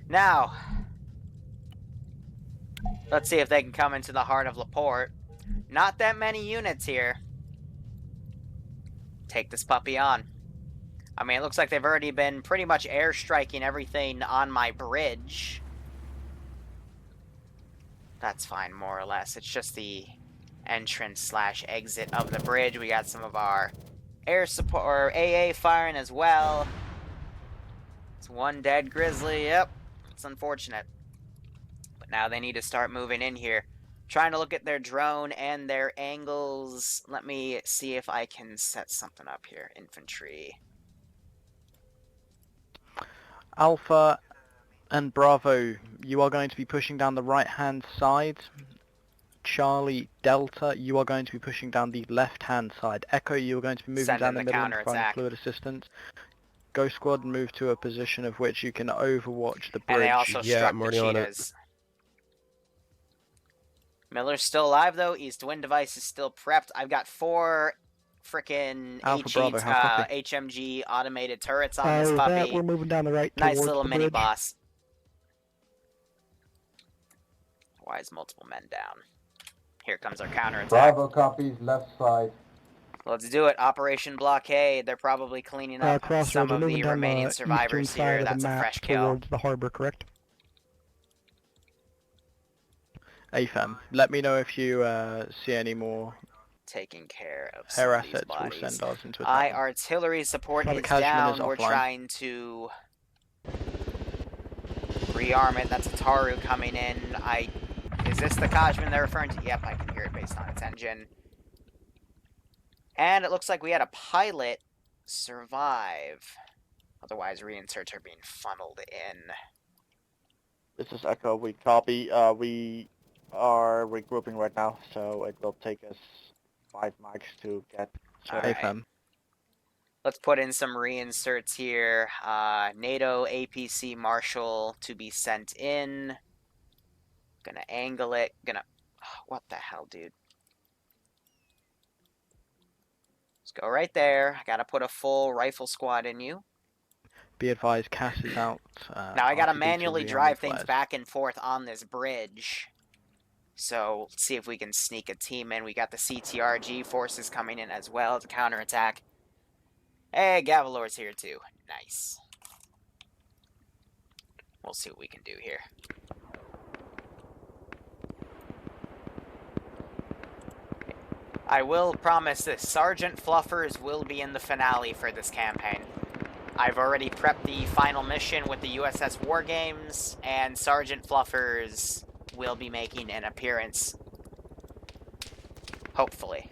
Now, let's see if they can come into the heart of Laporte. Not that many units here. Take this puppy on. I mean, it looks like they've already been pretty much airstriking everything on my bridge. That's fine, more or less. It's just the entrance/exit of the bridge. We got some of our air support, or AA firing as well. It's one dead grizzly. Yep, it's unfortunate. But now they need to start moving in here. Trying to look at their drone and their angles. Let me see if I can set something up here. Infantry. Alpha and Bravo, you are going to be pushing down the right-hand side. Charlie, Delta, you are going to be pushing down the left-hand side. Echo, you are going to be moving down the middle and providing fluid assistance. Ghost Squad, move to a position of which you can overwatch the bridge. And they also struck the cheetahs. Miller's still alive, though. East Wind device is still prepped. I've got 4 frickin' HMG automated turrets on this puppy. We're moving down the right. Nice little mini boss. Why is multiple men down? Here comes our counterattack. Bravo copies, left side. Let's do it. Operation Blockade. They're probably cleaning up some of the remaining survivors here. That's a fresh kill. The harbor, correct? AFAM, let me know if you see any more taking care of some of these bodies. Will send ours into attack. Artillery support is down. We're trying to rearm it. That's a Taru coming in. Is this the Kajman they're referring to? Yep, I can hear it based on its engine. And it looks like we had a pilot survive. Otherwise, reinserts are being funneled in. This is Echo. We copy. We are regrouping right now, so it will take us 5 mics to get right. Let's put in some reinserts here. NATO APC Marshal to be sent in. Gonna angle it. What the hell, dude? Let's go right there. I gotta put a full rifle squad in you. Be advised, Cass is out. Now I gotta manually drive things back and forth on this bridge. So let's see if we can sneak a team in. We got the CTRG forces coming in as well to counterattack. Hey, Gavalor's here too. Nice. We'll see what we can do here. I will promise this. Sergeant Fluffers will be in the finale for this campaign. I've already prepped the final mission with the USS War Games, and Sergeant Fluffers will be making an appearance. Hopefully.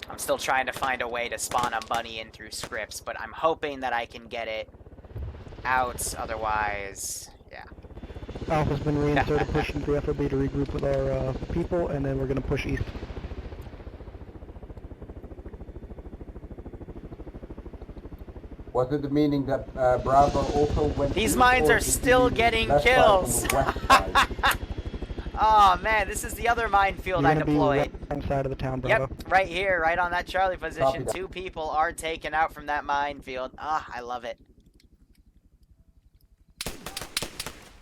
I'm still trying to find a way to spawn a bunny in through scripts, but I'm hoping that I can get it out, otherwise, yeah. Alpha's been reinserted, pushing through FOB to regroup with our people, and then we're going to push east. Was it the meaning that Bravo also went... These mines are still getting kills! Oh man, this is the other minefield I deployed. Right side of the town, Bravo. Yep, right here, right on that Charlie position. 2 people are taken out from that minefield. Ah, I love it.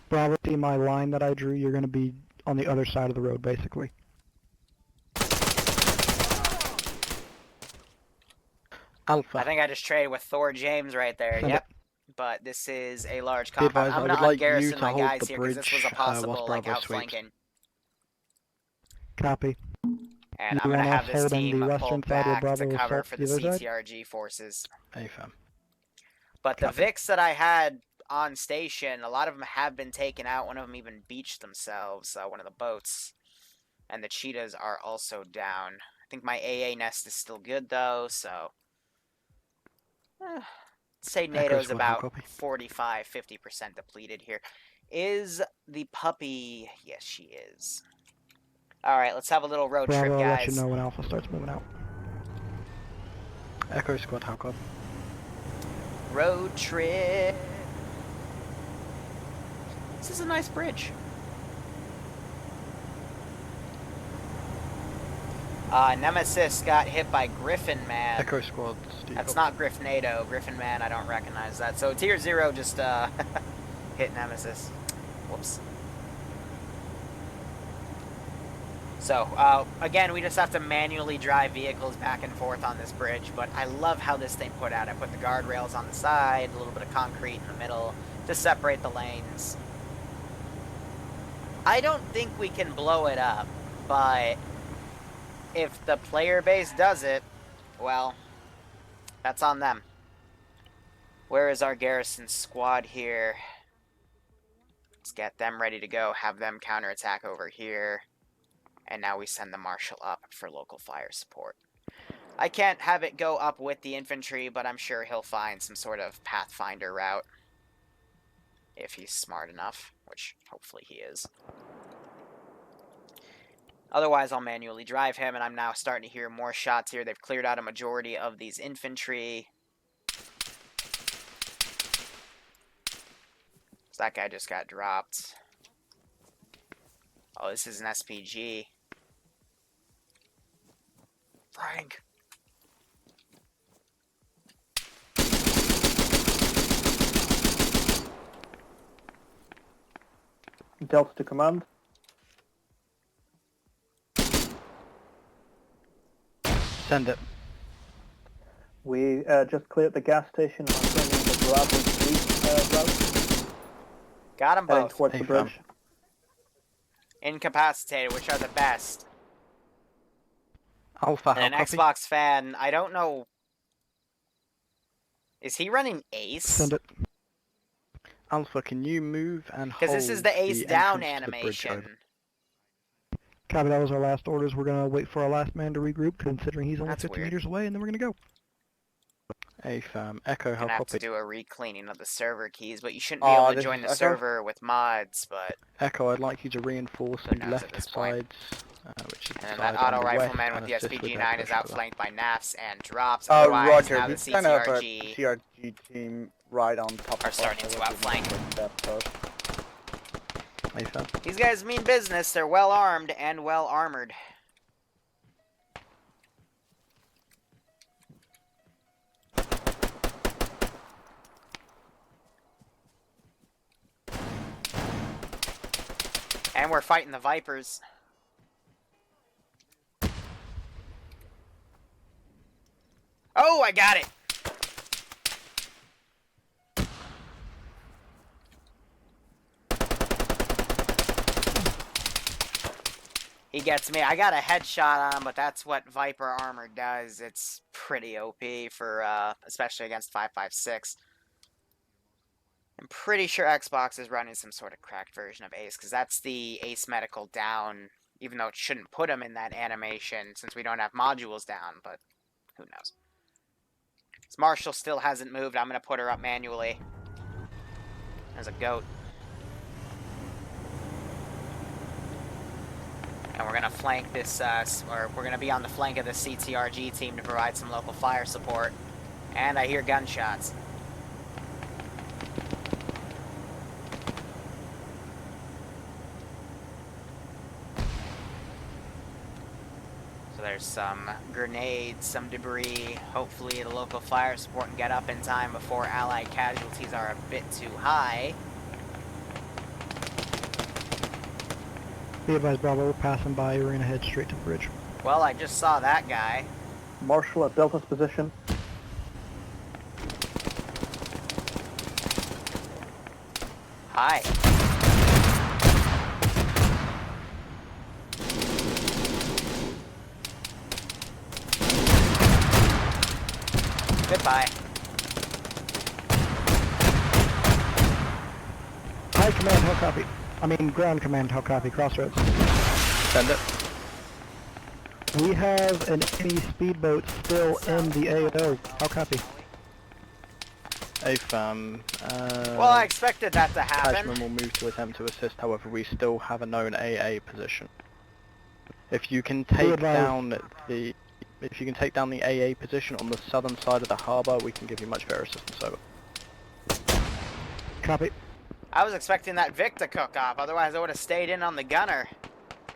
Bravo, see my line that I drew? You're going to be on the other side of the road, basically. Alpha. I think I just traded with Thor James right there. Yep. But this is a large compound. I'm going to ungarrison my guys here because this was a possible outflanking. Copy. And I'm going to have this team pulled back to cover for the CTRG forces. AFAM. But the Vics that I had on station, a lot of them have been taken out. One of them even beached themselves, one of the boats. And the cheetahs are also down. I think my AA nest is still good, though, so... say NATO's about 45-50% depleted here. Is the puppy... Yes, she is. Alright, let's have a little road trip, guys. I'll let you know when Alpha starts moving out. Echo Squad, how come? Road trip. This is a nice bridge. Nemesis got hit by Griffin Man. Echo Squad. That's not Griff NATO. Griffin Man, I don't recognize that. So Tier 0 just Hit Nemesis. Whoops. So, again, we just have to manually drive vehicles back and forth on this bridge, but I love how this thing put out. I put the guardrails on the side, a little bit of concrete in the middle to separate the lanes. I don't think we can blow it up, but if the player base does it, well, that's on them. Where is our garrison squad here? Let's get them ready to go, have them counterattack over here. And now we send the marshal up for local fire support. I can't have it go up with the infantry, but I'm sure he'll find some sort of pathfinder route. If he's smart enough, which hopefully he is. Otherwise, I'll manually drive him, and I'm now starting to hear more shots here. They've cleared out a majority of these infantry. So that guy just got dropped. Oh, this is an SPG. Frank. Delta to command. Send it. We just cleared the gas station and I'm bringing the Bravo Street route. Got them Heading both. towards Hey, the bridge. Incapacitated, which are the best. Alpha, how And an copy? Xbox fan, I don't know. Is he running Ace? Send it. Alpha, can you move and hold Because this is the Ace down entrance to the bridge animation. over? Copy, that was our last orders. We're going to wait for our last man to regroup, considering he's only That's 50 weird. meters away, and then we're going to go. Affirm. Echo, how Gonna have to copy? do a re-cleaning of the server keys, but you shouldn't be able to this join is the Echo? server with mods, but... Echo, I'd like you to reinforce Who the knows at left this point? sides, which is the And then side that auto on the west, rifleman with and the assist with their SPG-9 is push over. outflanked by NAFs and drops. Oh, Otherwise, Roger. now the We kind of have a CTRG... CRG team right on top are of starting us, to so we're outflank. moving that first. Affirm. These guys mean business. They're well armed and well armored. And we're fighting the Vipers. Oh, I got it! He gets me. I got a headshot on him, but that's what Viper armor does. It's pretty OP for, especially against 5.56. I'm pretty sure Xbox is running some sort of cracked version of Ace, because that's the Ace Medical down, even though it shouldn't put him in that animation, since we don't have modules down, but who knows. This Marshall still hasn't moved. I'm going to put her up manually. There's a goat. And we're going to flank this, or we're going to be on the flank of the CTRG team to provide some local fire support. And I hear gunshots. So there's some grenades, some debris. Hopefully the local fire support can get up in time before Allied casualties are a bit too high. Be advised, Bravo, we're passing by. We're going to head straight to the bridge. Well, I just saw that guy. Marshal at Delta's position. Hi. Goodbye. High command, how copy? I mean, ground command, how copy? Crossroads. Send it. We have an enemy speedboat still in the AO. How copy? Affirm. Well, I expected that to happen. Tadgman will move to attempt to assist, however we still have a known AA position. If you can take advised. down the... If you can take down the AA position on the southern side of the harbour, we can give you much better assistance over. Copy. I was expecting that Vic to cook off, otherwise I would have stayed in on the gunner.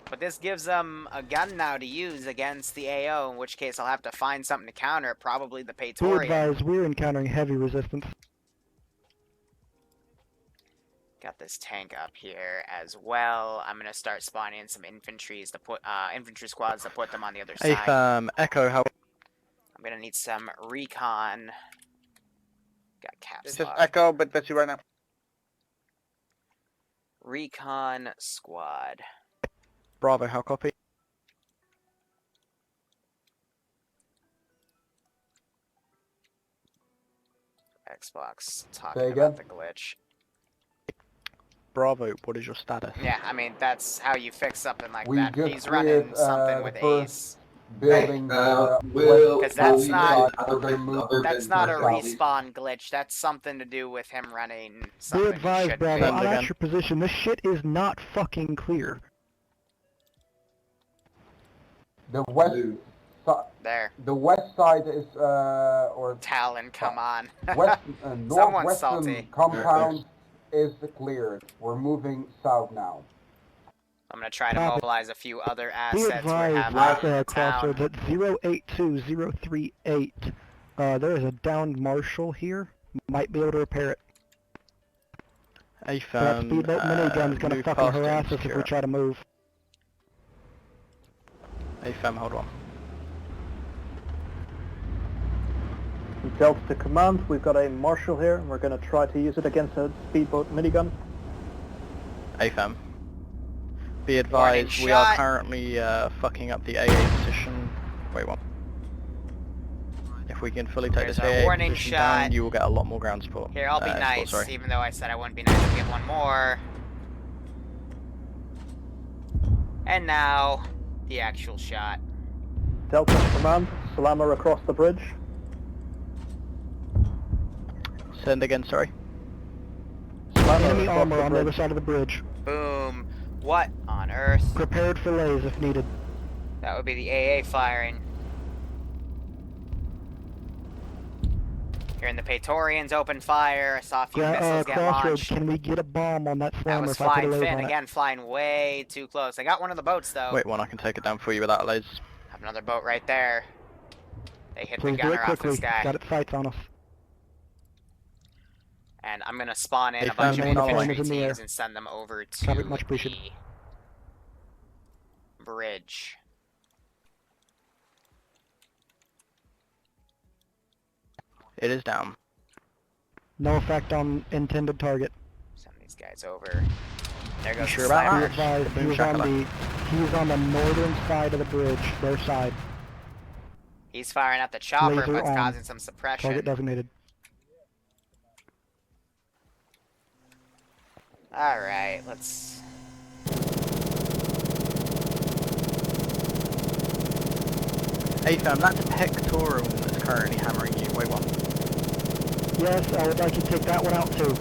But this gives them a gun now to use against the AO, in which case I'll have to find something to counter it, probably the Be Praetorian. advised, we're encountering heavy resistance. Got this tank up here as well. I'm gonna start spawning some infantry squads to put them on the other side. Echo, how... I'm gonna need some recon. Got caps This is lock. Echo, but busy right now. Recon squad. Bravo, how copy? Xbox Say talking again? about the glitch. Bravo, what is your status? Yeah, I mean, that's how you fix something like We that. just He's running cleared, something the with first Ace. building Because west that's not- side, we're gonna move That's not a south. respawn glitch. That's something to do with him running Be something he advised, shouldn't Bravo, be. Send I'm again. at your position. This shit is not fucking clear. The west There. the west side is or Talon, come on. west Someone's northwestern salty. compound is cleared. We're moving south now. I'm gonna try to Copy. mobilize a few other Be assets we advised, have out in the Crossroads, town. at 082038, there is a downed Marshal here. Might be able to repair it. That speedboat minigun is going to move fucking past it and harass us if secure we it. try to move. AFM, hold on. Delta to command, we've got a Marshal here, and we're going to try to use it against a speedboat minigun. AFM. Be advised, we shot. are currently fucking up the AA position. Wait, one. If we can fully take There's this our AA warning position shot. down, you will get a lot more ground support. Here, I'll be support, nice, sorry. even though I said I wouldn't be nice to get one more. And now, the actual shot. Delta to command, Salama across the bridge. Send again, sorry. Salama Enemy across armor the on the other bridge. side of the bridge. Boom. What on earth? Prepared for lays if needed. That would be the AA firing. Here in the Praetorians, open fire. I saw a few missiles get Crossroads, launched. can we get a bomb on that That slammer was if I put a flying lays Finn on it? again, flying way too close. I got one of the boats though. Wait, one, I can take it down for you without lasers. Have another boat right there. They hit Please the do it gunner off the quickly. sky. Got its sights on us. And I'm gonna spawn in Hey, a bunch of Finn, no infantry flames in the teams air. and send them over to Copy, much appreciated. the bridge. It is down. No effect on intended target. Send these guys over. There goes sure the about Be that? slammer. advised, Boom he's on the northern side of the bridge, their side. He's firing at the chopper, Laser but it's on. causing some suppression. Target designated. Alright, let's... AFM, that's a pectoral that's currently hammering you. Wait, one. Yes, I would like you to take that one out too.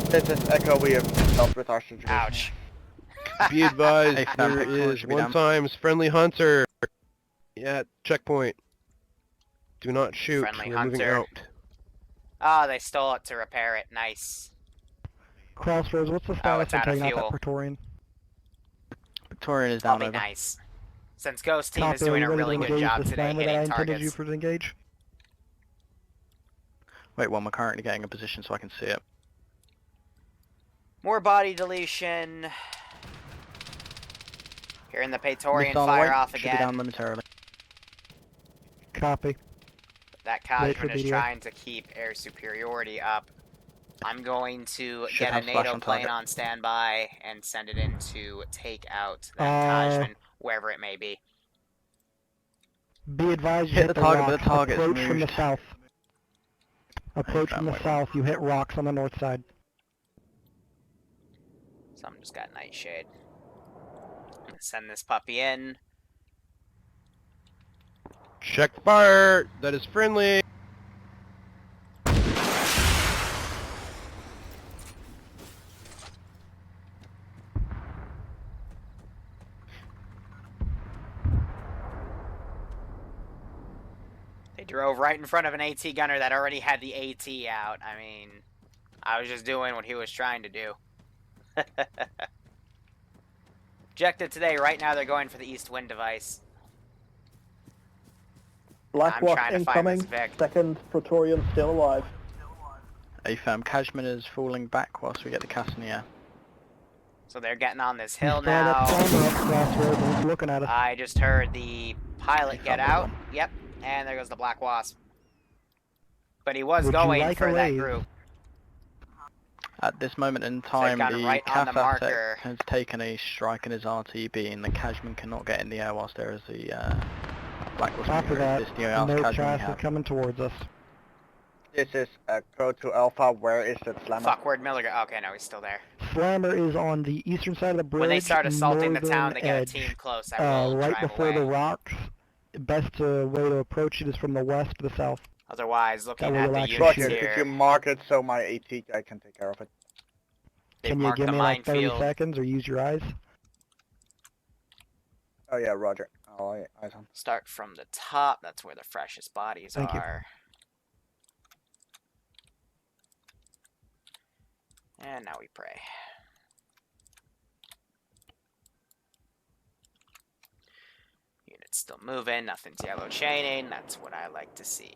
This is Echo, we have dealt with our situation. Ouch. Be advised, Hey, Fam, there Pectoral is should be one down. times friendly hunter at checkpoint. Do not shoot. Friendly We're moving hunter. out. Ah, they stole it to repair it. Nice. Crossroads, what's the status it's on out of taking out fuel. that Praetorian? Victorian is I'll down be over. nice. Since Ghost Team is Copy, are doing you a ready really to good engage job the today slammer that I hitting intended you targets. for to engage? Wait, one, we're currently getting a position so I can see it. More body deletion. Here in the Praetorian, Missile on the fire way. off Should be down again. momentarily. Copy. That Wait for Cosman is BDA. trying to keep air superiority up. I'm going to Should get a have flash NATO on plane target. on standby and send it in to take out that Uh, Cosman, wherever it may be. Be advised, you Hit hit the target, but rocks. the target's Approach from the moved. south. Approach from the wait, south, you hit rocks on the north side. Something just got Nightshade. I'm gonna send this puppy in. Check fire. That is friendly. They drove right in front of an AT gunner that already had the AT out. I mean, I was just doing what he was trying to do. Objective today, right now they're going for the east wind device. Black I'm Wasp trying to find this incoming. Vic. Second Praetorian still alive. AFAM, Cashman is falling back whilst we get the cast in the air. So they're getting on this He's hill throwing that now. slammer up crossroads and he's looking at us. I just heard the pilot He get found that out. one. Yep, and there goes the Black Wasp. But he was Would you going like for a that raise? group. At this moment in time, gone the right on CAF the asset marker. has taken a strike in his RTB, and the Cashman cannot get in the air whilst there is the Black Wasp. After that, This DOR no Cashman we chaff is have. coming towards us. This is Crow to Alpha. Where is that slammer? Fuckward Miller. Okay, no, he's still there. Slammer is on the eastern side of the bridge. When they start assaulting the town, northern they get a edge. team close. I will Right drive before away. the rocks. Best way to approach it is from the west to the south. Otherwise, looking That at will the actually units shoot Roger, it. could you here, mark it so my AT guy can take care of it? they've Can you marked give the me like 30 minefield. seconds or use your eyes? Oh yeah, Roger. Oh, eyes on. Start from the top. That's where the freshest bodies Thank you. are. And now we pray. Units still moving. Nothing's yellow chaining. That's what I like to see.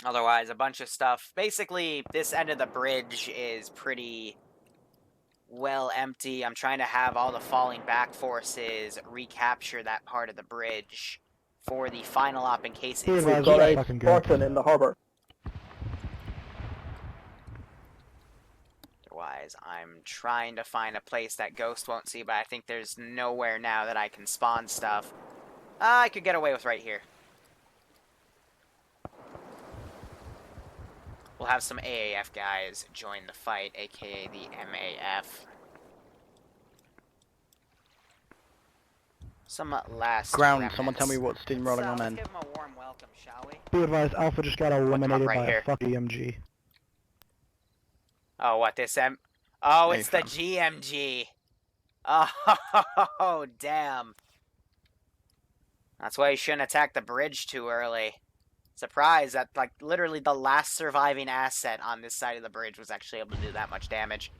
Otherwise, a bunch of stuff. Basically, this end of the bridge is pretty well empty. I'm trying to have all the falling back forces recapture that part of the bridge for the final op in case We've it's got Got a a fucking good. Spartan in the harbor. Otherwise, I'm trying to find a place that Ghost won't see, but I think there's nowhere now that I can spawn stuff. I could get away with right here. We'll have some AAF guys join the fight, aka the MAF. Some last Ground, someone tell me remnants. what's steamrolling So, on let's end. give them a warm welcome, shall we? Be advised, Alpha just got eliminated right by here? a fucking EMG. Oh, what, this Oh, Hey, it's the fam. GMG. Oh, damn. That's why you shouldn't attack the bridge too early. Surprised that, like, literally the last surviving asset on this side of the bridge was actually able to do that much damage.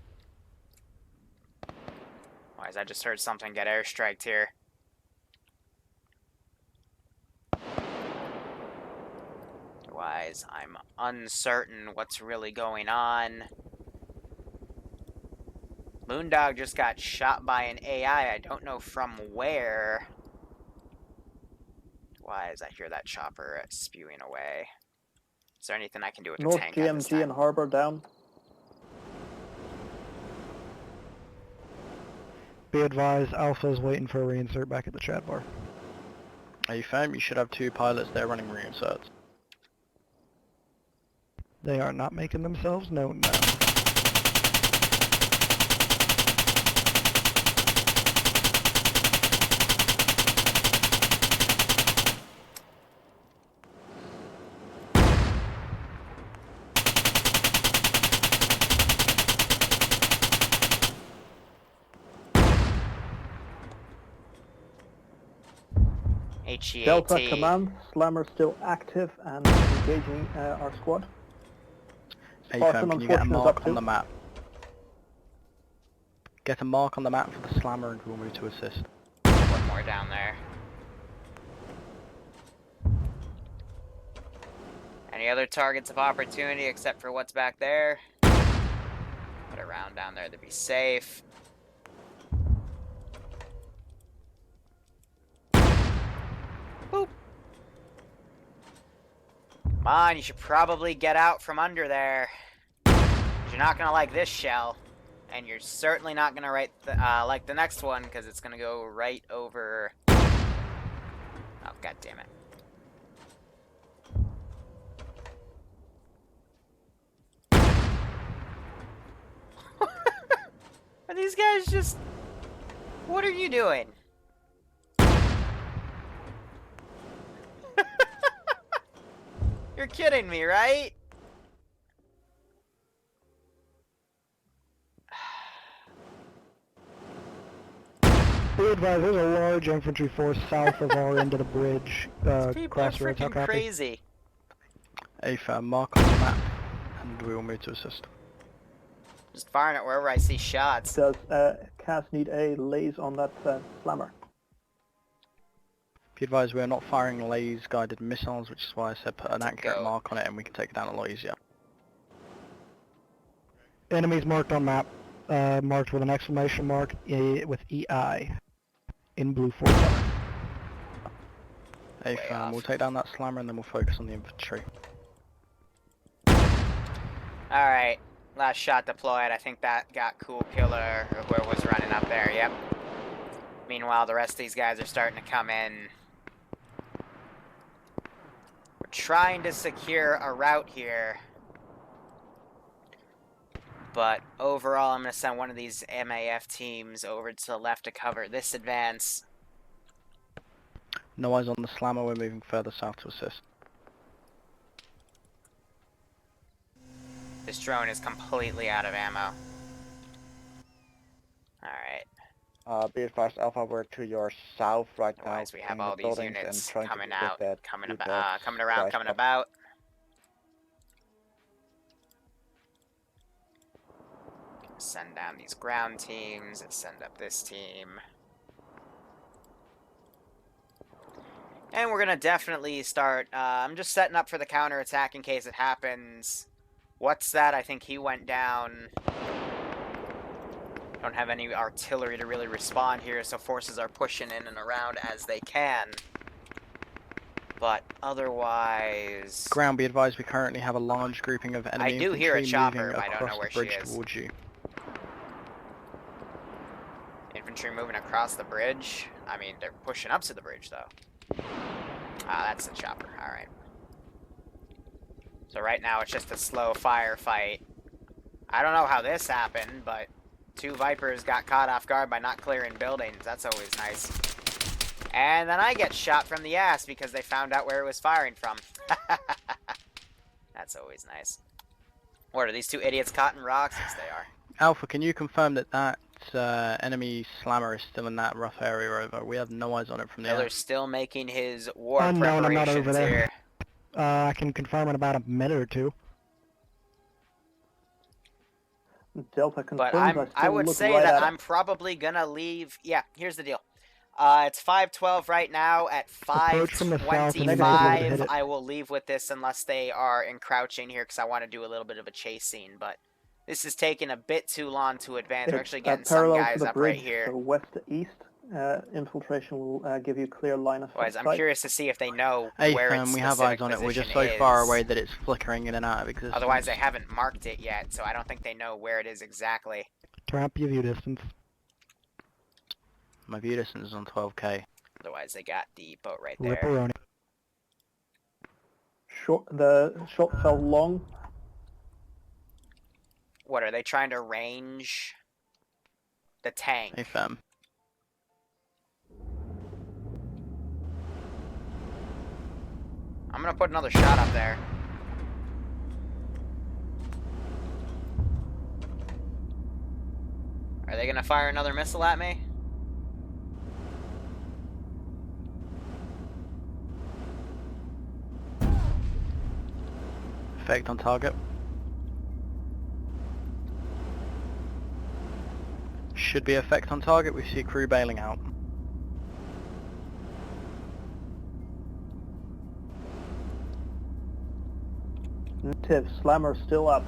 Otherwise, I just heard something get airstriked here. Otherwise, I'm uncertain what's really going on. Moondog just got shot by an AI. I don't know from where. Otherwise, I hear that chopper spewing away. Is there anything I can do with the North tank at this GMG time? and harbor down. Be advised, Alpha is waiting for a reinsert back at the chat bar. AFAM, you should have 2 pilots there running reinserts. They are not making themselves known now. HEAT. Delta Command, Slammer still active and engaging our squad. AFAM, can you get a unfortunate mark up on too. the map? Get a mark on the map for the slammer and we'll move to assist. One more down there. Any other targets of opportunity except for what's back there? Put a round down there to be safe. Boop. Come on, you should probably get out from under there. 'Cause you're not gonna like this shell. And you're certainly not gonna like the next one, because it's gonna go right over... Oh, god damn it. Are these guys just... What are you doing? You're kidding me, right? Be advised, there's a large infantry force south of our end of the bridge. People are Crossroads, how freaking copy? crazy. AFAM, mark on the map and we will move to assist. Just firing it wherever I see shots. Does Cas need a laze on that slammer. Be advised, we are not firing laser-guided missiles, which is why I said put an accurate go. mark on it and we can take it down a lot easier. Enemies marked on map. Marked with an exclamation mark with EI in blue foreground. Hey, Way fam, off. we'll take down that slammer and then we'll focus on the infantry. Alright, last shot deployed. I think that got Cool Killer, or whoever was running up there, yep. Meanwhile, the rest of these guys are starting to come in. We're trying to secure a route here. But overall, I'm going to send one of these MAF teams over to the left to cover this advance. No eyes on the slammer, we're moving further south to assist. This drone is completely out of ammo. Alright. Be advised, Alpha, we're to your south right now. Otherwise, we have cleaning all the these buildings and units trying to coming get out, that coming U-box around, right coming up. about. Send down these ground teams, send up this team. And we're gonna definitely start, I'm just setting up for the counterattack in case it happens. What's that? I think he went down. Don't have any artillery to really respond here, so forces are pushing in and around as they can. But otherwise... Ground, be advised, we currently have a large grouping of enemy I do hear a infantry chopper, moving but I don't know across where the she bridge is. towards you. Infantry moving across the bridge. I mean, they're pushing up to the bridge, though. Ah, that's the chopper. Alright. So right now, it's just a slow firefight. I don't know how this happened, but 2 Vipers got caught off guard by not clearing buildings. That's always nice. And then I get shot from the ass because they found out where it was firing from. That's always nice. What, are these 2 idiots caught in rocks? Yes, they are. Alpha, can you confirm that that enemy slammer is still in that rough area over? We have no eyes on it from the air. Miller's still making his war Unknown, I'm not preparations over there. here. I can confirm in about a minute or two. Delta But confirms. I would say right that I'm probably gonna leave. Yeah, here's the deal. It's 5:12 right now. At Approach from the south and they might be able to hit 5:25, it. I will leave with this unless they are encroaching here because I want to do a little bit of a chase scene. But this is taking a bit too long to advance. We're actually getting some parallel guys to the up bridge, right here. so west to east. Infiltration will give you clear line of Otherwise, I'm sight. curious to see if they know Hey, where its we have specific eyes on it. We're just position so far is. away that it's flickering in and out of existence. Otherwise, they haven't marked it yet, so I don't think they know where it is exactly. Turn up your view distance. My view distance is on 12k. Otherwise, they got the boat right there. Ripperoni. The shot fell long. What, are they trying to range the tank? Hey, fam. I'm gonna put another shot up there. Are they gonna fire another missile at me? Effect on target. Should be effect on target. We see crew bailing out. Native slammer still up.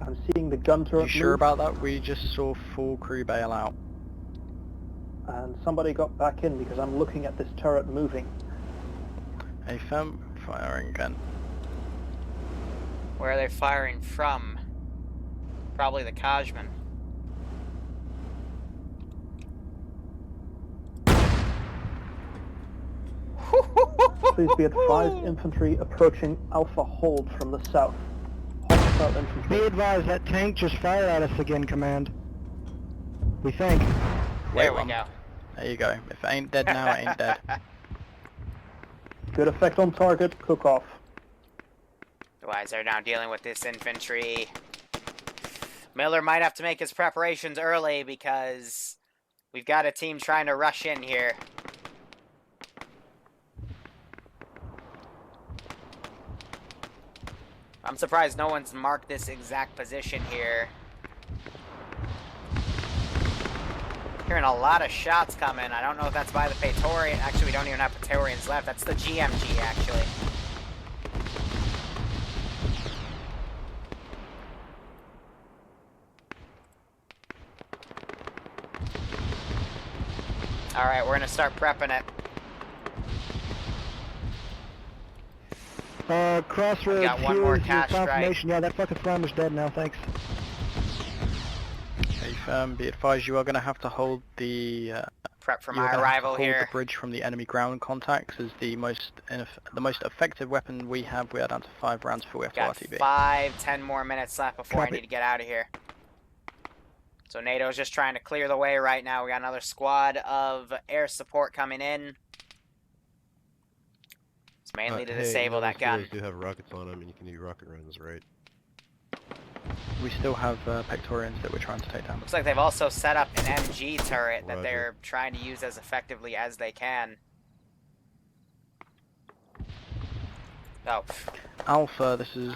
I'm seeing the gun turret You sure move, about that? We just saw full crew bail out. and somebody got back in because I'm looking at this turret moving. Hey, fam. Firing again. Where are they firing from? Probably the Kajman. Please be advised, infantry approaching Alpha hold from the south. Hostile infantry. Be advised, that tank just fired at us again, Command. We think. There we one. go. There you go. If it ain't dead now, it ain't dead. Good effect on target, cook off. Otherwise, they're now dealing with this infantry. Miller might have to make his preparations early because we've got a team trying to rush in here. I'm surprised no one's marked this exact position here. Hearing a lot of shots coming. I don't know if that's by the Praetorian. Actually, we don't even have Praetorians left. That's the GMG, actually. Alright, we're gonna start prepping it. Crossroads, Got one more here's your cash strike. confirmation. Yeah, that fucking slammer's dead now, thanks. Okay, firm. Be advised, you are going to have to hold the. Prep for you are my gonna have to arrival hold here. the bridge from the enemy ground contacts as the most effective weapon we have. We are down to 5 rounds for Got FRTB. 10 more minutes left before I Copy. need to get out of here. So NATO's just trying to clear the way right now. We got another squad of air support coming in. It's mainly to disable that gun. Those do have rockets on them, and you can do rocket runs, right? We still have Pectorians that we're trying to take down. Looks like they've also set up an MG turret that Roger. they're trying to use as effectively as they can. Oh, Alpha, this is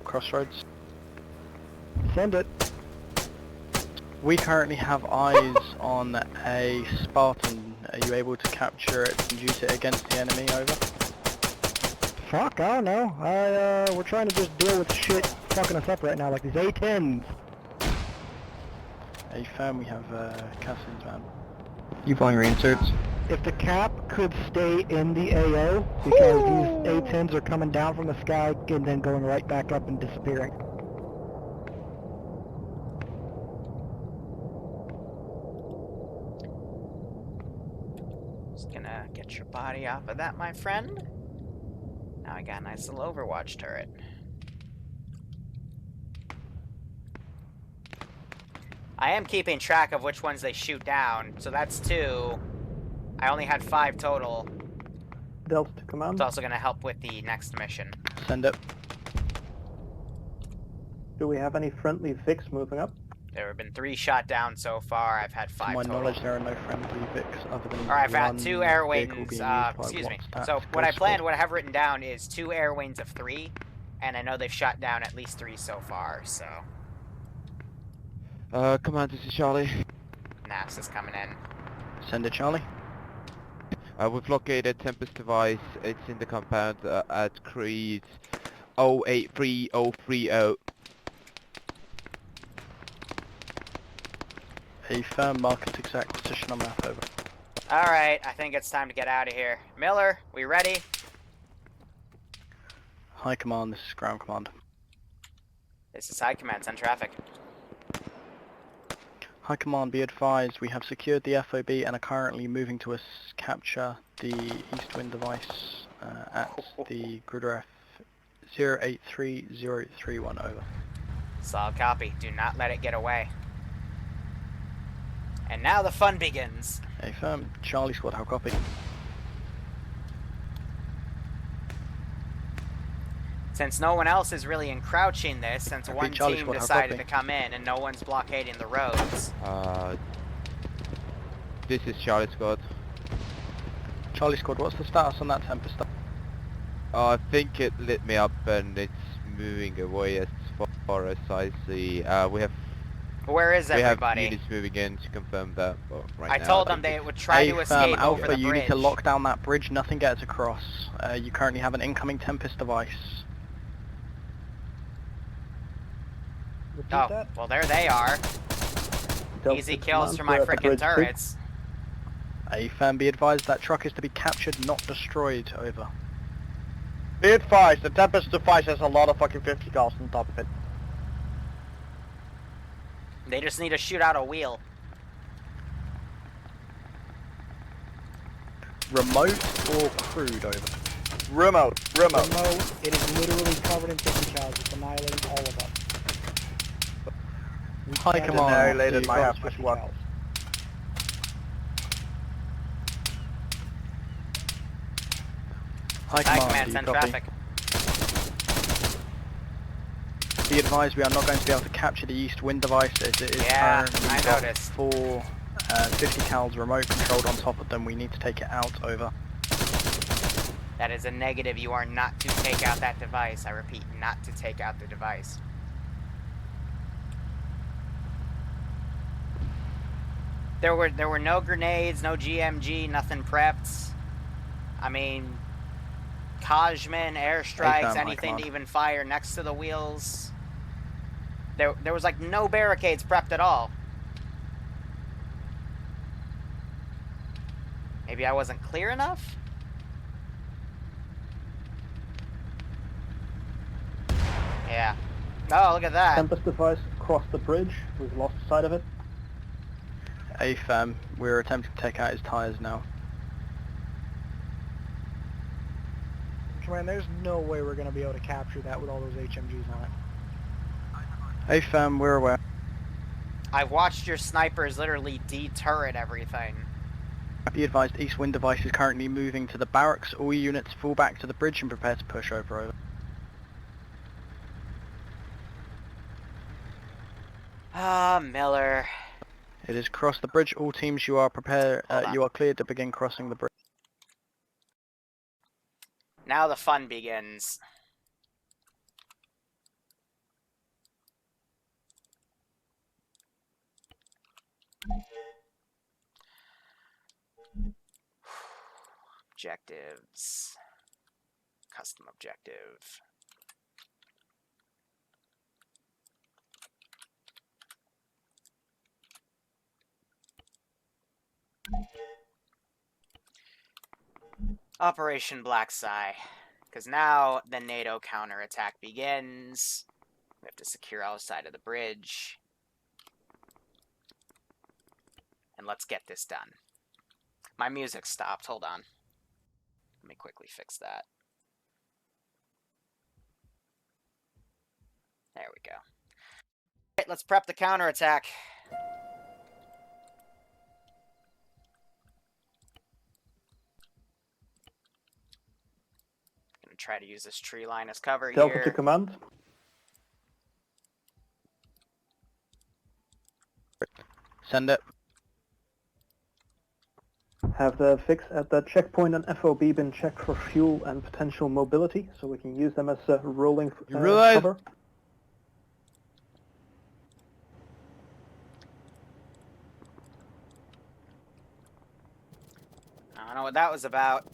Crossroads. Send it. We currently have eyes on a Spartan. Are you able to capture it and use it against the enemy? Over. Fuck, I don't know. We're trying to just deal with shit fucking us up right now, like these A-10s. A firm, we have Cassian's man. You flying reinserts? If the cap could stay in the AO, because these A-10s are coming down from the sky and then going right back up and disappearing. just gonna get your body off of that, my friend. Now I got a nice little Overwatch turret. I am keeping track of which ones they shoot down, so that's 2. I only had 5 total. Delta to command. It's also going to help with the next mission. Send it. Do we have any friendly Vics moving up? There have been 3 shot down so far. I've had 5 To my total. knowledge, there are no friendly Vics other than Alright, I've got one 2 air vehicle wings. being used by Excuse me. Watts So Tactical what I planned, Squad. what I have written down is 2 air wings of 3, and I know they've shot down at least 3 so far, so... Command, this is Charlie. NAS is coming in. Send it, Charlie. We've located Tempest device. It's in the compound at Creed 083030. A firm mark its exact position on map, over. Alright, I think it's time to get out of here. Miller, we ready? High command, this is ground command. This is High Command, send traffic. High command, be advised, we have secured the FOB and are currently moving to capture the east wind device at the Gruder F 083031, over. Solid copy. Do not let it get away. And now the fun begins. A firm, Charlie squad, how copy? Since no one else is really encroaching this, since Repeat, one Charlie team squad, how decided copy? to come in and no one's blockading the roads. This is Charlie Scott. Charlie squad, what's the status on that Tempest? I think it lit me up and it's moving away as far as I see. Where is we have everybody? units moving in to confirm that. But right I now, told them think they it's- would try to escape Alpha, over the you bridge. need to lock down that bridge, nothing gets across. You currently have an incoming Tempest device. Repeat Oh, that? well there they are. Delta Easy to kills command, for my we're at the frickin' bridge, please. turrets. A firm, be advised that truck is to be captured, not destroyed, over. Be advised, the Tempest device has a lot of fucking 50 cals on top of it. They just need to shoot out a wheel. Remote or crewed, over? Remote. Remote, it is literally covered in 50 cals. It's annihilating all of us. We High can't command, annihilate the my advanced 50 squad. cals. High High command, command, do you send copy? traffic. Be advised, we are not going to be able to capture the east wind device as it is Yeah, currently I got noticed. 4 50 cals remote controlled on top of them. We need to take it out, over. That is a negative. You are not to take out that device. I repeat, not to take out the device. There were no grenades, no GMG, nothing prepped. I mean, Kajman, airstrikes, high anything command. to even fire next to the wheels. There was like no barricades prepped at all. Maybe I wasn't clear enough? Yeah. Oh, look at that. Tempest device crossed the bridge. We've lost sight of it. AFAM, we're attempting to take out his tyres now. Command, there's no way we're going to be able to capture that with all those HMGs on it. AFAM, we're aware. I've watched your snipers literally deturret everything. Be advised, East Wind device is currently moving to the barracks. All units fall back to the bridge and prepare to push over. Ah, Miller. It is crossed the bridge. All teams, you are prepared. You are cleared to begin crossing the bridge. Now the fun begins. Objectives. Custom objective. Operation Black Sigh. Because now the NATO counterattack begins. We have to secure outside of the bridge. And let's get this done. My music stopped. Hold on. Let me quickly fix that. There we go. Alright, let's prep the counterattack. Gonna try to use this tree line as cover Delta here. to command. Send it. Have the fix at the checkpoint and FOB been checked for fuel and potential mobility, so we can use them as a rolling You realize- cover? I don't know what that was about.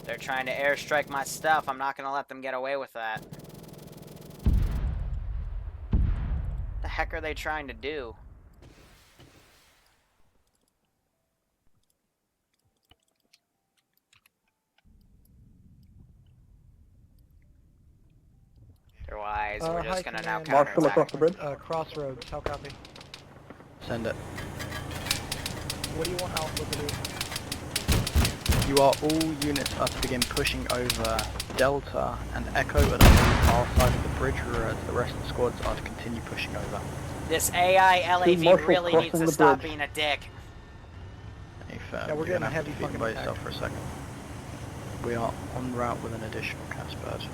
They're trying to airstrike my stuff. I'm not gonna let them get away with that. The heck are they trying to do? Otherwise, we're just gonna now Marshal across counterattack. the bridge. Crossroads, how copy? Send it. What do you want Alpha to do? You are all units are to begin pushing over Delta and Echo at the far side of the bridge, whereas the rest of the squads are to continue pushing over. This AI LAV Marshal really needs crossing to the stop bridge. being a dick. If, Yeah, we're you're getting gonna a have heavy to speak fucking by attack. yourself for a second. We are en route with an additional Casbird.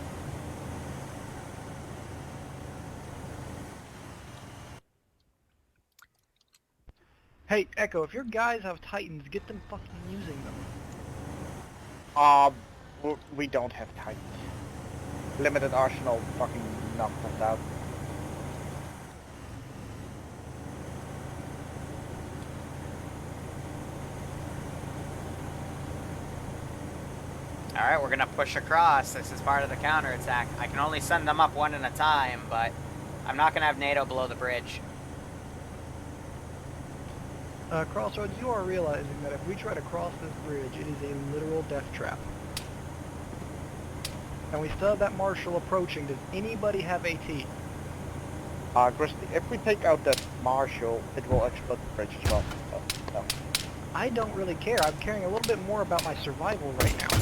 Hey, Echo, if your guys have Titans, get them fucking using them. We don't have time. Limited arsenal fucking knocked us out. Alright, we're gonna push across. This is part of the counterattack. I can only send them up one at a time, but I'm not gonna have NATO below the bridge. Crossroads, you are realizing that if we try to cross this bridge, it is a literal death trap. And we still have that Marshal approaching. Does anybody have AT? Grizzly, if we take out that Marshal, it will explode the bridge as well. So. I don't really care. I'm caring a little bit more about my survival right now.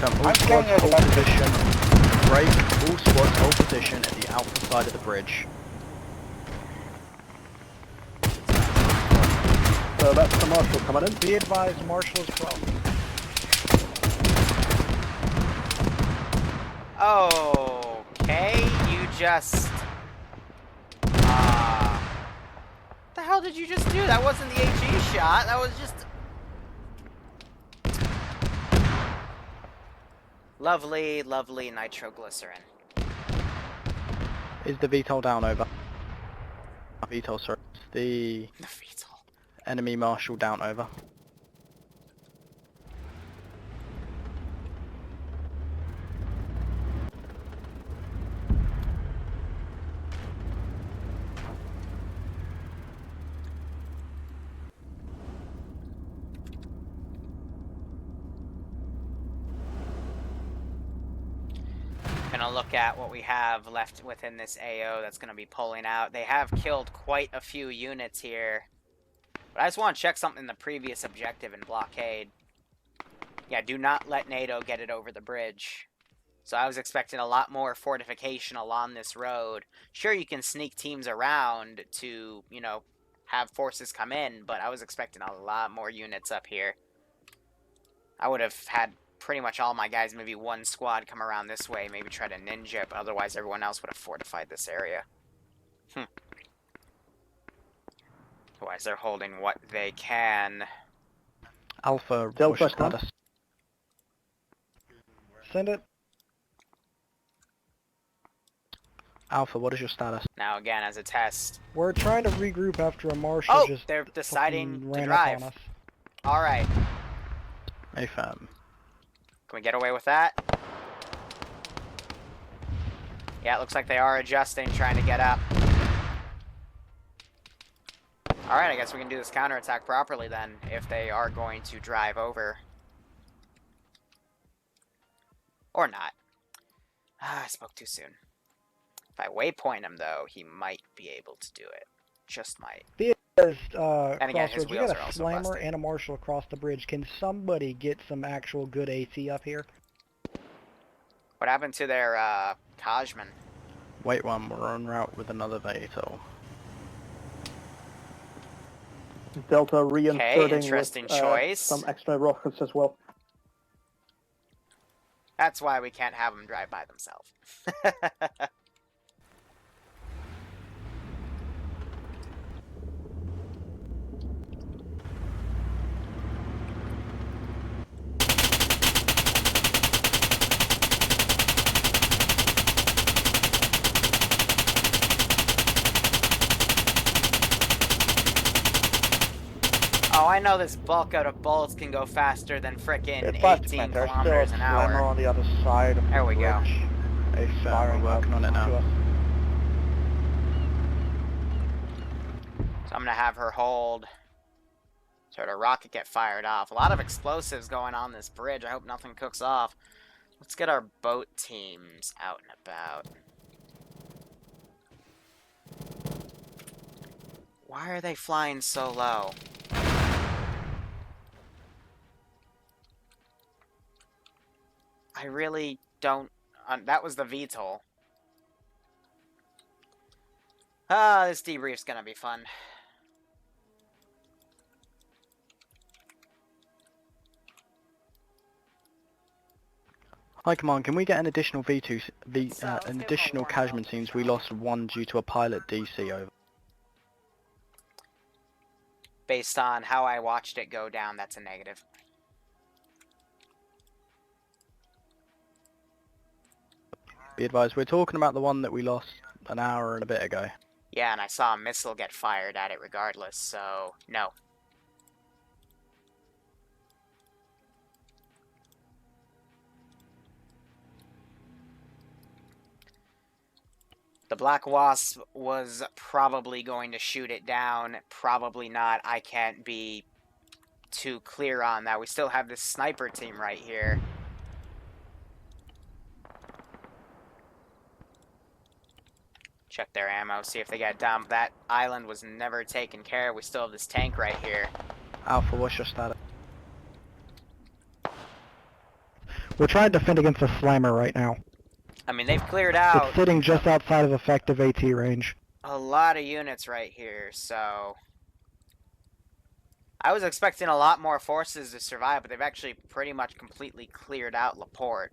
All I'm squads going hold at position. Break. All squads hold position at the alpha side of the bridge. So that's the Marshal coming in. Be advised, Marshal is crossing. Okay, you just... what the hell did you just do? That wasn't the HE shot, that was just... Lovely, lovely nitroglycerin. Is the VTOL down over? VTOL, sorry. the The VTOL. enemy marshal down, over. Gonna look at what we have left within this AO that's gonna be pulling out. They have killed quite a few units here. But I just want to check something in the previous objective in Blockade. Yeah, do not let NATO get it over the bridge. So I was expecting a lot more fortification along this road. Sure, you can sneak teams around to, you know, have forces come in, but I was expecting a lot more units up here. I would have had pretty much all my guys, maybe one squad, come around this way, maybe try to ninja, but otherwise everyone else would have fortified this area. Otherwise they're holding what they can. Alpha, Delta, what's your come. status? Send it. Alpha, what is your status? Now again, as a test. We're trying to regroup after a marshal Oh, just they're deciding fucking to ran drive. up on us. Alright, Affirm. can we get away with that? Yeah, it looks like they are adjusting, trying to get up. Alright, I guess we can do this counterattack properly then, if they are going to drive over. Or not. Ah, I spoke too soon. If I waypoint him, though, he might be able to do it. Just might. And again, his Crossroads, you wheels got are a also slammer busted. and a marshal across the bridge. Can somebody get some actual good AT up here? What happened to their, Kajman? Wait one, we're en route with another VTOL. Delta reinserting interesting with choice. some extra rockets as well. That's why we can't have them drive by themselves. Oh, I know this bulk out of bullets can go faster than frickin' 18 kilometers an hour. on the other side of There the we go. bridge. Affirm, Firing we're working on it to now. us. So I'm gonna have her hold. So the rocket get fired off. A lot of explosives going on this bridge. I hope nothing cooks off. Let's get our boat teams out and about. Why are they flying so low? I really don't... that was the VTOL. Ah, this debrief's gonna be fun. Hi Command, can we get an additional an additional Kajman teams? We lost one due to a pilot DC, over. Based on how I watched it go down, that's a negative. Be advised, we're talking about the one that we lost an hour and a bit ago. Yeah, and I saw a missile get fired at it regardless, so no. The Black Wasp was probably going to shoot it down. Probably not. I can't be too clear on that. We still have this sniper team right here. Check their ammo, see if they get dumped. That island was never taken care of. We still have this tank right here. Alpha, what's your status? We're trying to defend against a slammer right now. I mean, they've cleared out It's sitting just outside of effective AT range. a lot of units right here, so... I was expecting a lot more forces to survive, but they've actually pretty much completely cleared out LaPorte.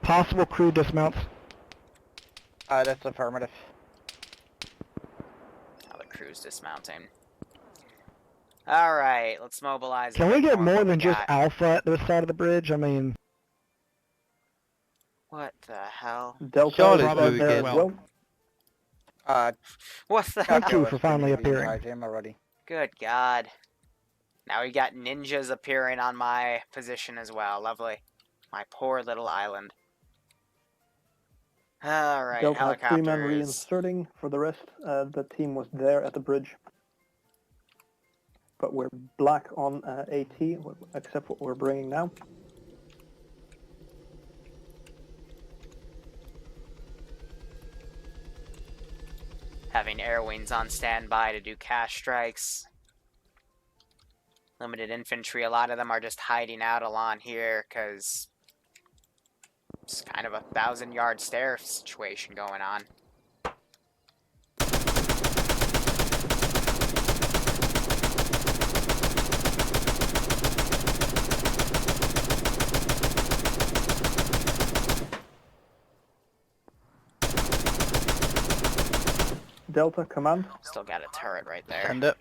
Possible crew dismounts. That's affirmative. Now the crew's dismounting. Alright, let's mobilize. Can a we bit get more more what than we just got. Alpha at the side of the bridge? I mean... What the hell? Delta Charlie's right moving there in. as well. What the Thank hell? you for finally appearing. Inside him already. Good God. Now we got ninjas appearing on my position as well. Lovely. My poor little island. Alright, Delta had 3 men helicopters. reinserting. For the rest, the team was there at the bridge. But we're black on AT, except what we're bringing now. Having air wings on standby to do cash strikes. Limited infantry, a lot of them are just hiding out along here because it's kind of a 1,000-yard stare situation going on. Delta, command. Still got a turret right there. Send it.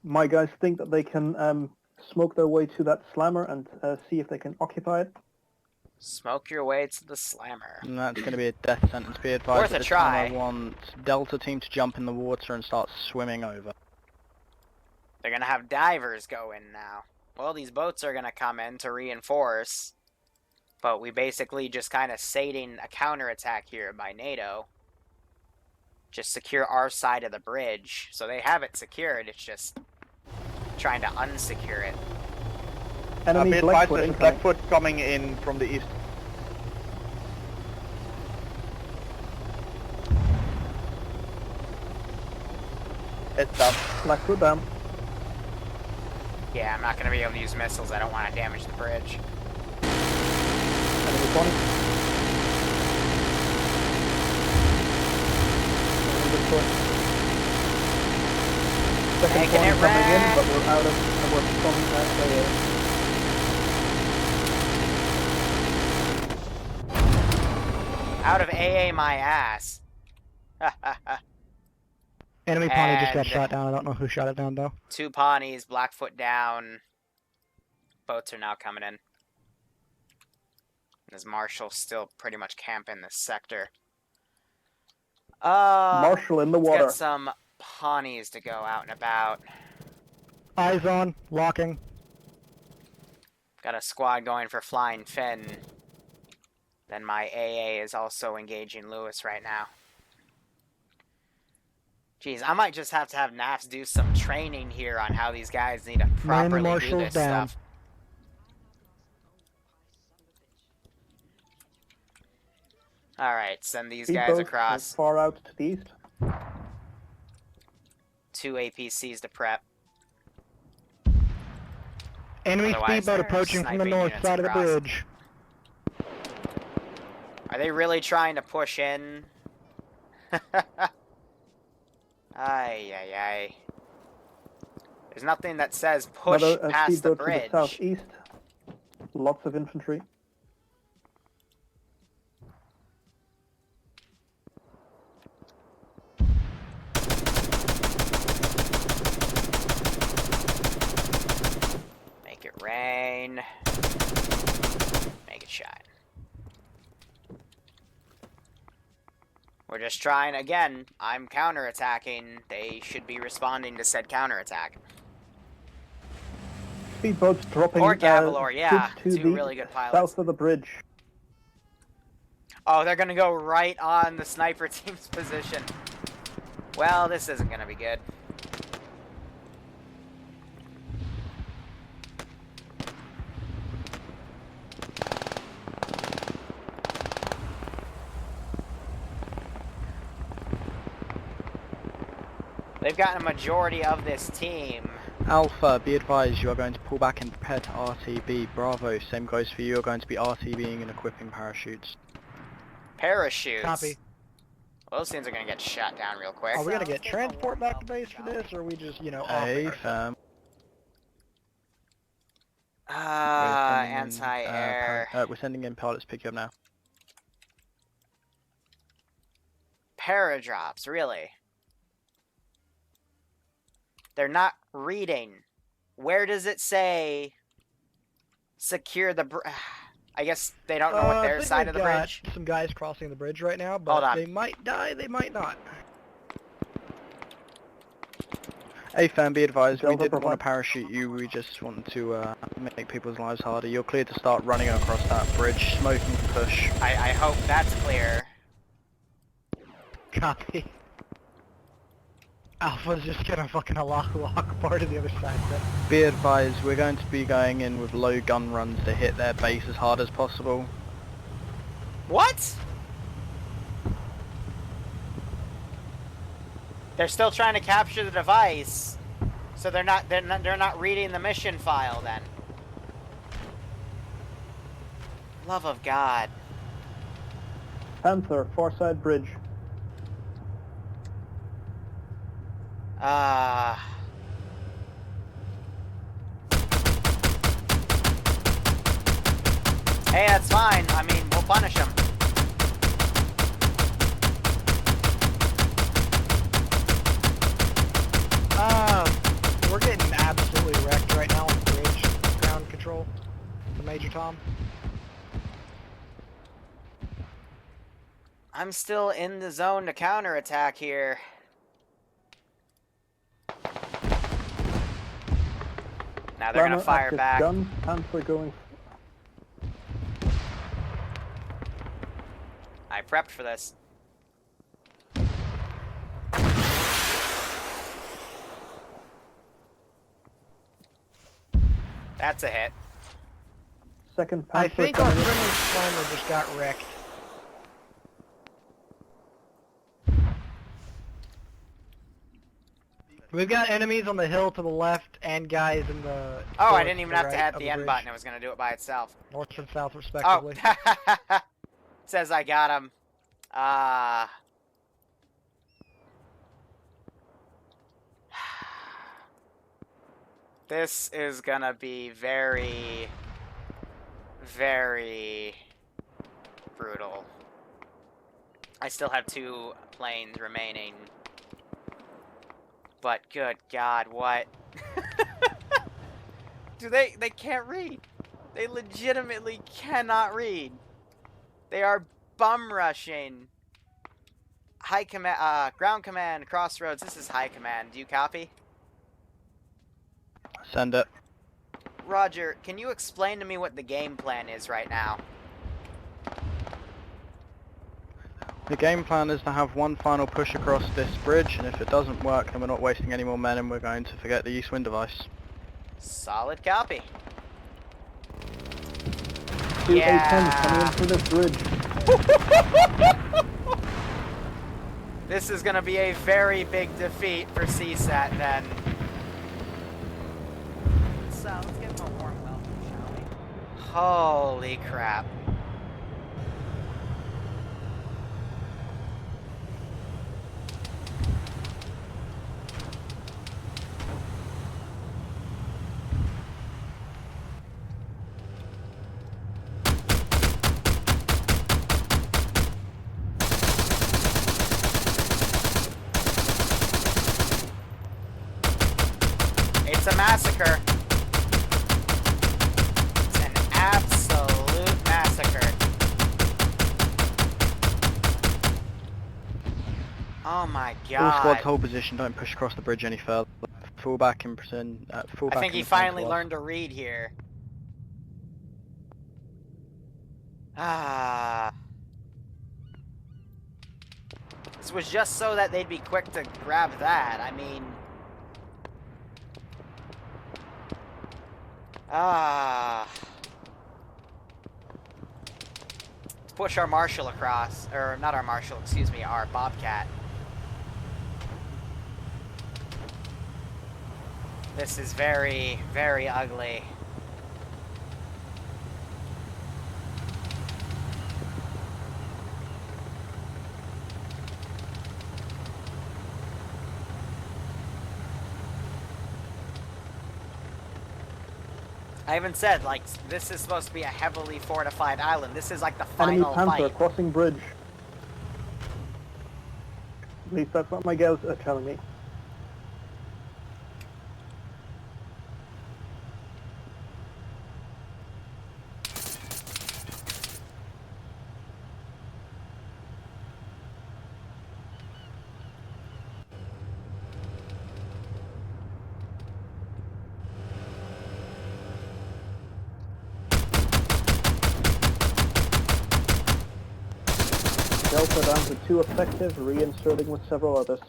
My guys think that they can smoke their way to that slammer and see if they can occupy it. Smoke your way to the slammer. And that's going to be a death sentence. Be advised, Worth at a this time try. I want Delta team to jump in the water and start swimming over. They're going to have divers go in now. Well, these boats are going to come in to reinforce. But we basically just kind of sating a counterattack here by NATO. Just secure our side of the bridge. So they have it secured. It's just trying to unsecure it. Enemy Be advised, Blackfoot there's a incoming. Blackfoot coming in from the east. It's up. Blackfoot down. Yeah, I'm not going to be able to use missiles. I don't want to damage the bridge. Enemy 20. Second Making point it coming in, red. but we're out of we're from Out of AA my ass. Enemy Pawnee just got And- shot down. I don't know who shot it down though. 2 Pawnees, Blackfoot down. Boats are now coming in. As Marshall's still pretty much camping this sector. Marshall in the let's water. get some Pawnees to go out and about. Eyes on, locking. Got a squad going for Flying Finn. Then my AA is also engaging Lewis right now. Jeez, I might just have to have NAFs do some training here on how these guys need to properly do Marshall's this down. stuff. Alright, send these guys Speedboats across. far out to the east. 2 APCs to prep. Enemy Otherwise, speedboat they're approaching from the sniping north units side of the across. bridge. Are they really trying to push in? Ay, ay, ay. There's nothing that says push Another past the speedboat to the bridge. southeast. Lots of infantry. Make it rain. Make it shine. We're just trying, again, I'm counterattacking. They should be responding to said counterattack. Speedboats dropping Or Gavalor, yeah. to 2 the really good pilots. south of the bridge. Oh, they're gonna go right on the sniper team's position. Well, this isn't gonna be good. They've gotten a majority of this team. Alpha, be advised, you are going to pull back and prepare to RTB. Bravo, same goes for you. You're going to be RTBing and equipping parachutes. Parachutes. Copy. Well, those things are gonna get shot down real quick. Are we gonna get transport back to base for this, or are we just, you know, offering A ourselves? firm. Anti-air. We're sending in pilots to pick you up now. Paradrops, really? They're not reading. Where does it say secure the I guess they don't know what I their think side we've of the got bridge. some guys crossing the bridge right now, Hold but on. they might die, they might not. Hey fam, be advised, we Delta didn't want provide- to parachute you, we just wanted to make people's lives harder. You're cleared to start running across that bridge, smoking push. I hope that's clear. Copy. Alpha's just gonna fucking Allahu Akbar to the other side then. Be advised, we're going to be going in with low gun runs to hit their base as hard as possible. What? They're still trying to capture the device, so they're not reading the mission file then. Love of God. Panther, far side bridge. Hey, that's fine. I mean, we'll punish them. We're getting absolutely wrecked right now on the bridge. Ground control. The Major Tom. I'm still in the zone to counterattack here. Now they're gonna Rammer, fire active back. Gun, Panther going. I prepped for this. That's a hit. Second I Panther think our coming in. friendly climber just got wrecked. We've got enemies on the hill to the left and guys in the Oh, I north didn't even to have to right hit of the end bridge. button. It was gonna do it by itself. North and south Oh, respectively. says I got him. This is gonna be very, very brutal. I still have 2 planes remaining. But good God, what? They can't read. They legitimately cannot read. They are bum rushing. High command, ground command, crossroads. This is high command. Do you copy? Send it. Roger, can you explain to me what the game plan is right now? The game plan is to have one final push across this bridge, and if it doesn't work, then we're not wasting any more men and we're going to forget the east wind device. Solid copy. Two Yeah. A-10s coming in for this bridge. This is going to be a very big defeat for CSAT then. So, let's give him a warm welcome, shall we? Holy crap. It's a massacre. It's an absolute massacre. Oh my All squads God. hold position, don't push across the bridge any further. Fall back in prison, fall I back think in he the front finally to us. learned to read here. Ah. This was just so that they'd be quick to grab that. I mean... Let's push our Marshal across. Or, not our Marshal, excuse me, our Bobcat. This is very, very ugly. I haven't said, like, this is supposed to be a heavily fortified island. This is like the Enemy final Panther fight. crossing bridge. At least that's what my guys are telling me. Delta down to 2 effective, reinserting with several others.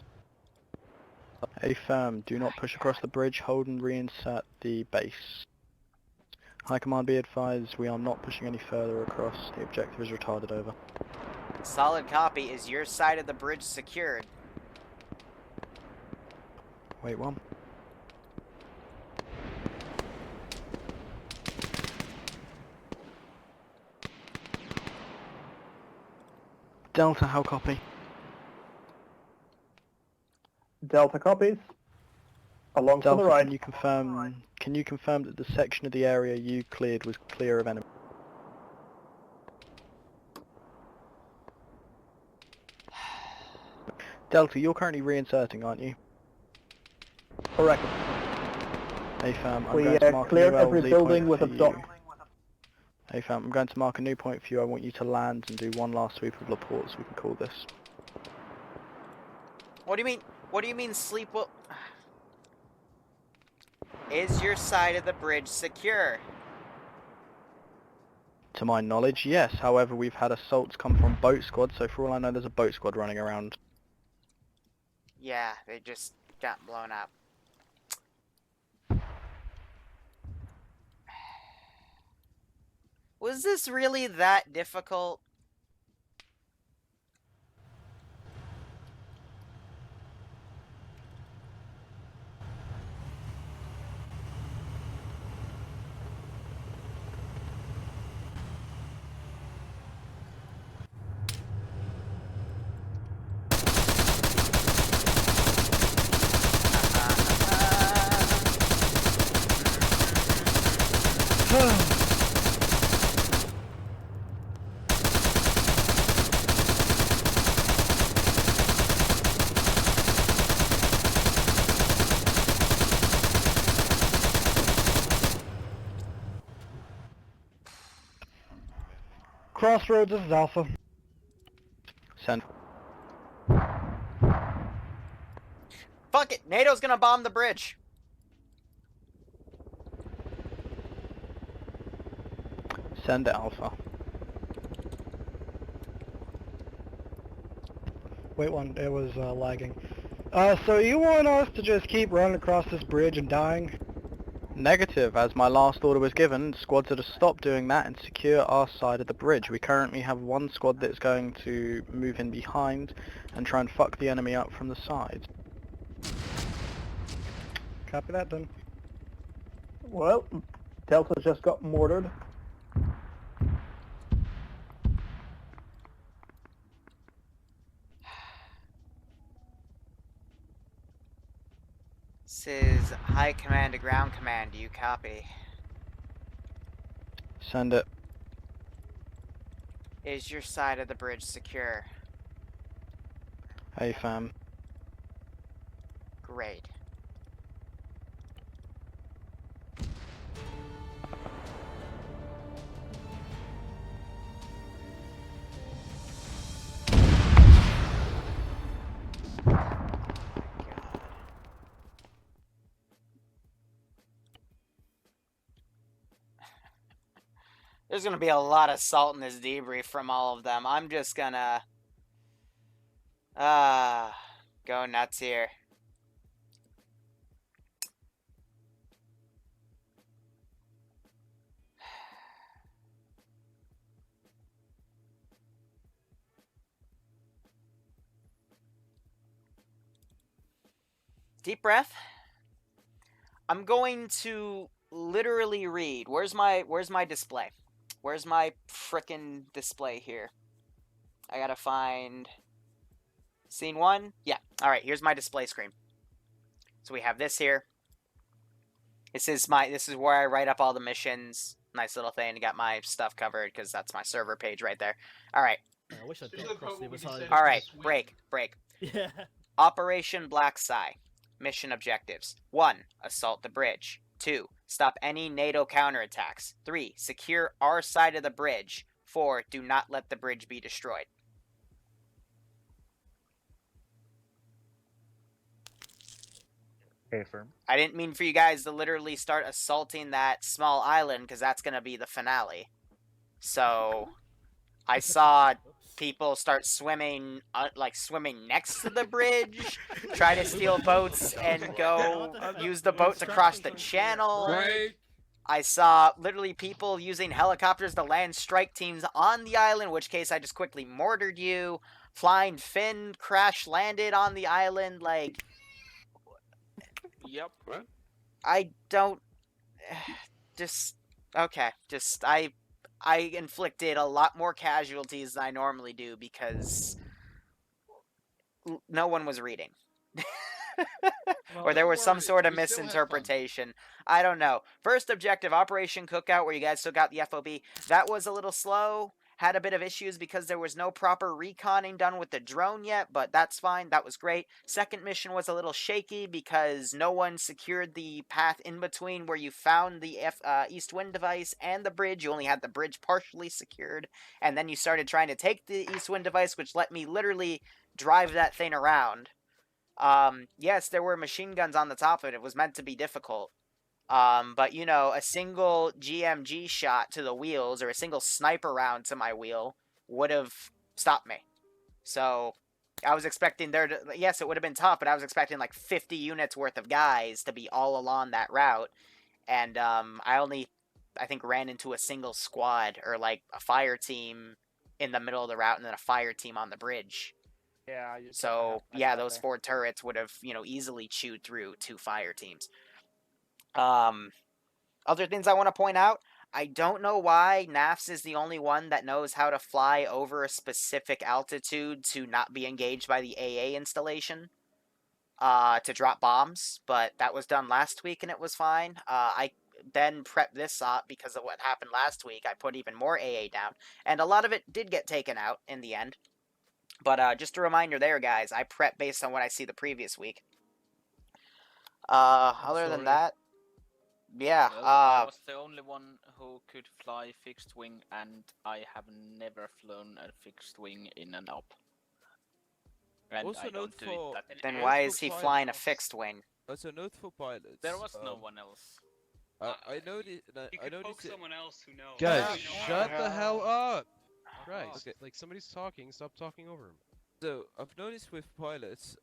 Affirm, do not push across the bridge, hold and reinsert the base. High Command, be advised, we are not pushing any further across. The objective is retarded, over. Solid copy. Is your side of the bridge secured? Wait one. Delta, how copy? Delta copies. Along Delta, to the right. can you confirm that the section of the area you cleared was clear of enemy? Delta, you're currently reinserting, aren't you? Correct. Affirm, I'm We going to mark cleared a new every LZ building point with a for you. dock. Affirm, I'm going to mark a new point for you. I want you to land and do one last sweep of Laporte so we can call this. What do you mean? What do you mean sleep will... Is your side of the bridge secure? To my knowledge, yes. However, we've had assaults come from boat squad, so for all I know, there's a boat squad running around. Yeah, they just got blown up. Was this really that difficult? Crossroads, this is Alpha. Send. Fuck it! NATO's gonna bomb the bridge! Send it, Alpha. Wait one, it was lagging. So you want us to just keep running across this bridge and dying? Negative. As my last order was given, squads are to stop doing that and secure our side of the bridge. We currently have one squad that's going to move in behind and try and fuck the enemy up from the side. Copy that then. Well, Delta just got mortared. This is High Command to Ground Command. Do you copy? Send it. Is your side of the bridge secure? Hey fam. Great. There's gonna be a lot of salt in this debrief from all of them. I'm just gonna... go nuts here. Deep breath. I'm going to literally read. Where's my display? Where's my frickin' display here? I gotta find scene 1. Yeah. All right, here's my display screen. So we have this here. This is where I write up all the missions. Nice little thing. Got my stuff covered because that's my server page right there. All right. I wish I'd got across the other side. All right. Break. Yeah. Operation Black Sai. Mission objectives. 1. Assault the bridge. 2. Stop any NATO counterattacks. 3. Secure our side of the bridge. 4. Do not let the bridge be destroyed. Affirm. I didn't mean for you guys to literally start assaulting that small island, because that's going to be the finale. So, I saw people start swimming, like swimming next to the bridge, try to steal boats and go use the boat to cross the channel. Right. I saw literally people using helicopters to land strike teams on the island, in which case I just quickly mortared you. Flying Finn crash landed on the island, like... Yep. What? I don't... Just... Okay, just... I inflicted a lot more casualties than I normally do because... no one was reading. Or there was some sort of misinterpretation. I don't know. First objective, Operation Cookout, where you guys still got the FOB. That was a little slow. Had a bit of issues because there was no proper reconning done with the drone yet, but that's fine. That was great. Second mission was a little shaky because no one secured the path in between where you found the East Wind device and the bridge. You only had the bridge partially secured, and then you started trying to take the East Wind device, which let me literally drive that thing around. Yes, there were machine guns on the top of it. It was meant to be difficult. But, you know, a single GMG shot to the wheels or a single sniper round to my wheel would have stopped me. So, I was expecting there to... Yes, it would have been tough, but I was expecting like 50 units worth of guys to be all along that route. And, I only, I think, ran into a single squad or like a fire team in the middle of the route and then a fire team on the bridge. Yeah. So, yeah, those 4 turrets would have, you know, easily chewed through 2 fire teams. Other things I want to point out, I don't know why NAFS is the only one that knows how to fly over a specific altitude to not be engaged by the AA installation, to drop bombs, but that was done last week and it was fine. I then prepped this up because of what happened last week. I put even more AA down, and a lot of it did get taken out in the end. But just a reminder there, guys, I prep based on what I see the previous week. Other than that, yeah. Well, I was the only one who could fly fixed wing, and I have never flown a fixed wing in an up. And Also I don't note do for- it that Then anymore. why is he flying a fixed wing? Also, note for pilots. There was no one else. I noticed. You could poke someone else who knows. Guys, You know shut what? the hell up! Christ, Okay. like somebody's talking, stop talking over him. So I've noticed with pilots,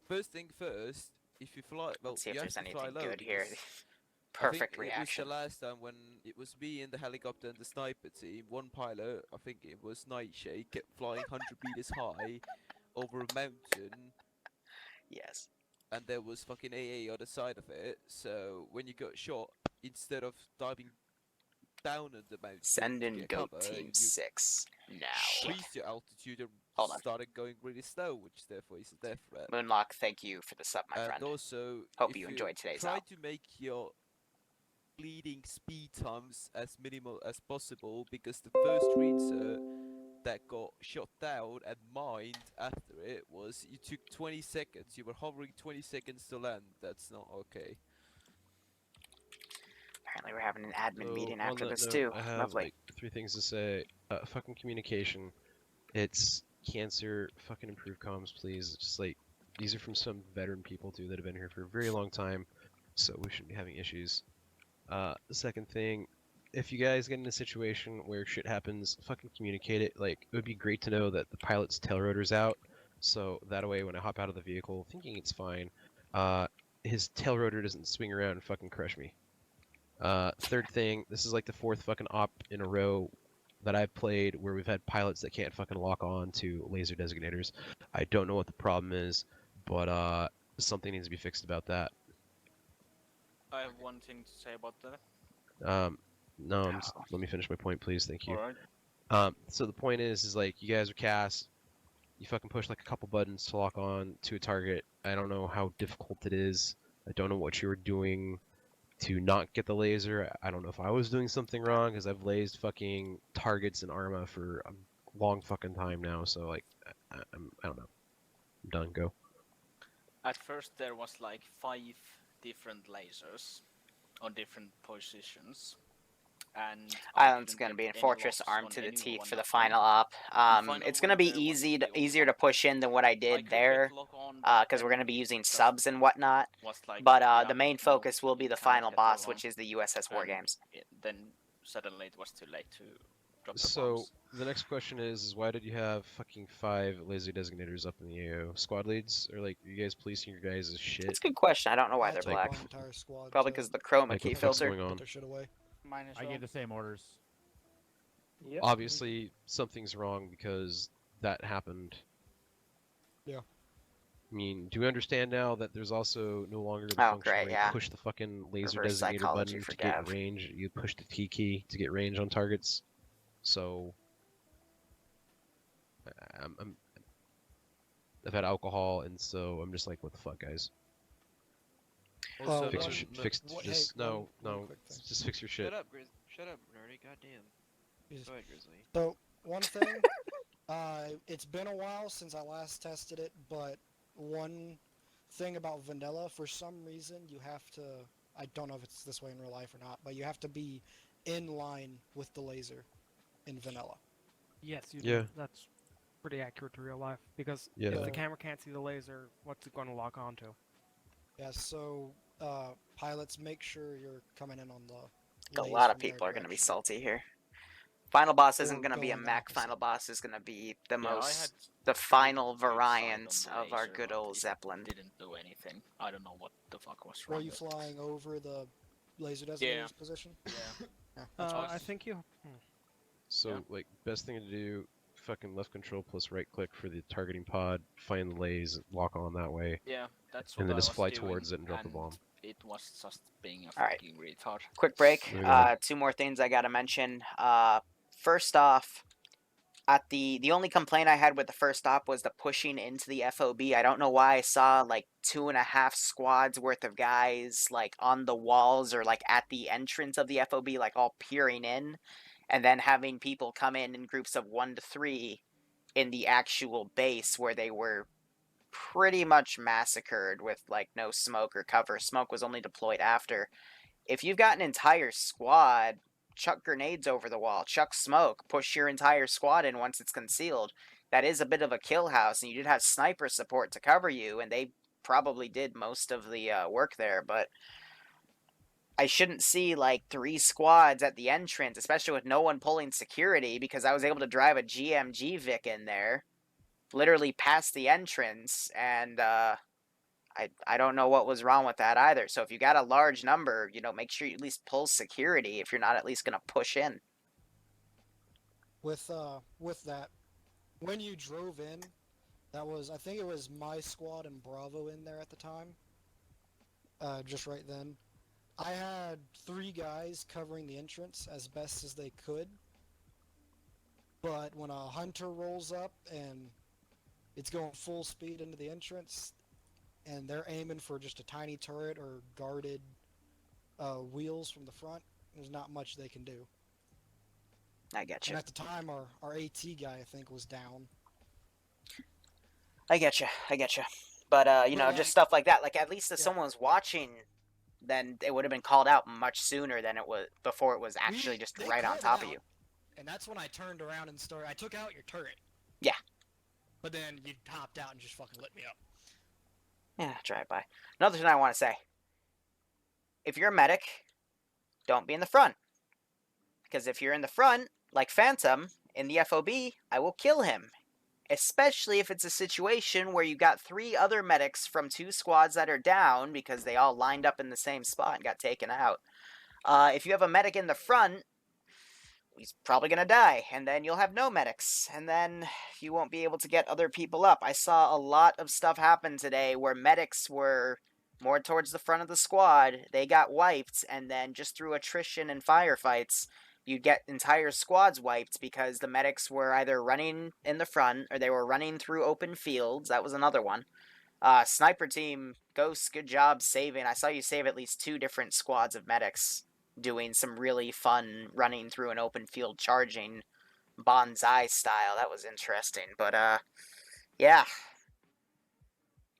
first thing first, if you fly, well, Let's see if you have there's to fly anything low good here. because Perfect I think reaction. It was the last time when it was me and the helicopter and the sniper team. One pilot, I think it was Nightshade, kept flying 100 meters high over a mountain, Yes. and there was fucking AA on the side of it. So when you got shot, instead of diving down at the mountain, Send to in get Goat cover, Team you 6 now. increased your altitude and Hold on. started going really slow, which therefore is a death threat. Moonlock, thank you for the sub, my And friend. also, Hope if you enjoyed today's try out. to make your bleeding speed times as minimal as possible, because the first racer that got shot down and mined after it was, you took 20 seconds, you were hovering 20 seconds to land. That's not okay. Apparently we're having an admin So, meeting on after that this note, too. I have Lovely. like 3 things to say. Fucking communication. It's cancer. Fucking improve comms, please. Just like, these are from some veteran people too that have been here for a very long time, so we shouldn't be having issues. The second thing, if you guys get in a situation where shit happens, fucking communicate it. Like, it would be great to know that the pilot's tail rotor's out, so that way when I hop out of the vehicle thinking it's fine, his tail rotor doesn't swing around and fucking crush me. Third thing, this is like the 4th fucking op in a row that I've played where we've had pilots that can't fucking lock on to laser designators. I don't know what the problem is, but something needs to be fixed about that. I have one thing to say about that. No, let me finish my point, please. Thank you. Alright. So the point is like, you guys are CAS. You fucking push like a couple buttons to lock on to a target. I don't know how difficult it is. I don't know what you were doing to not get the laser. I don't know if I was doing something wrong, because I've lased fucking targets in Arma for a long fucking time now. So like, I don't know. I'm done. Go. At first there was like 5 different lasers on different positions, and Island's going to be in Fortress Arm to the teeth for the final op. It's going to be easier to push in than what I did there, because we're going to be using subs and whatnot. But the main focus will be the final boss, which is the USS War Games. Then suddenly it was too late to drop the So bombs. the next question is why did you have fucking 5 laser designators up in the AO? Squad leads? Or like, are you guys policing your guys' shit? That's a good question. I don't know why I they're told black. my entire squad Probably to because the chroma Like, key what the fuck's filter. going on? put their shit away. Mine as I well. gave the same orders. Yep. Obviously, something's wrong because that happened. Yeah. I mean, do we understand now that there's also no longer the Oh, function great, where yeah. you push the fucking laser Reverse designator psychology button for to get Gav. range? You push the T key to get range on targets. So, I've had alcohol, and so I'm just like, what the fuck, guys? Also, Fix one- your no- fix. What- Just hey, no, one no. quick thing. Just fix your shit. Shut up, Shut up, nerdy. Goddamn. Jesus. Go ahead, Grizzly. So, one thing, it's been a while since I last tested it, but one thing about vanilla, for some reason, you have to, I don't know if it's this way in real life or not, but you have to be in line with the laser in vanilla. Yes, you Yeah. do. That's pretty accurate to real life, because Yeah. if the camera can't see the laser, what's it going to lock onto? Yeah, so, pilots, make sure you're coming in on the A laser lot of from their people are going to be direction. salty here. Final boss isn't Or going to be a going the mech. opposite. Final boss is going to be the Yeah, I most, had the final good sight variant on the of our laser, good but old it Zeppelin. Didn't do anything. I don't know what the fuck was Were wrong. you with flying over the laser designator's position? Yeah. Yeah, that's I fine. think you... So, Yeah. like, best thing to do, fucking left control plus right click for the targeting pod, find the lays, lock on that way, Yeah, that's what and then I just was fly doing, towards it and drop the and bomb. It was just being a Alright. fucking retard. Quick break. Moving on. 2 more things I got to mention. First off, at the only complaint I had with the first stop was the pushing into the FOB. I don't know why I saw like 2.5 squads worth of guys like on the walls or like at the entrance of the FOB, like all peering in, and then having people come in groups of 1 to 3 in the actual base where they were pretty much massacred with like no smoke or cover. Smoke was only deployed after. If you've got an entire squad, chuck grenades over the wall, chuck smoke, push your entire squad in once it's concealed. That is a bit of a kill house, and you did have sniper support to cover you, and they probably did most of the work there, but I shouldn't see like 3 squads at the entrance, especially with no one pulling security, because I was able to drive a GMG Vic in there, literally past the entrance, and I don't know what was wrong with that either. So if you got a large number, you know, make sure you at least pull security if you're not at least going to push in. With that, when you drove in, that was, I think it was my squad and Bravo in there at the time. Just right then. I had 3 guys covering the entrance as best as they could. But when a hunter rolls up and it's going full speed into the entrance, and they're aiming for just a tiny turret or guarded wheels from the front, there's not much they can do. I get you. And at the time, our AT guy, I think, was down. I get you. But, you know, just stuff like that. Like, at least if someone was watching, then it would have been called out much sooner than it was before it was actually just right on top of you. And that's when I turned around and started. I took out your turret. Yeah. But then you hopped out and just fucking lit me up. Yeah, drive by. Another thing I want to say. If you're a medic, don't be in the front. Because if you're in the front, like Phantom, in the FOB, I will kill him. Especially if it's a situation where you got 3 other medics from 2 squads that are down because they all lined up in the same spot and got taken out. If you have a medic in the front, he's probably going to die, and then you'll have no medics, and then you won't be able to get other people up. I saw a lot of stuff happen today where medics were more towards the front of the squad, they got wiped, and then just through attrition and firefights, you'd get entire squads wiped because the medics were either running in the front, or they were running through open fields. That was another one. Sniper team, Ghost, good job saving. I saw you save at least 2 different squads of medics doing some really fun running through an open field charging bonsai style. That was interesting. But, yeah.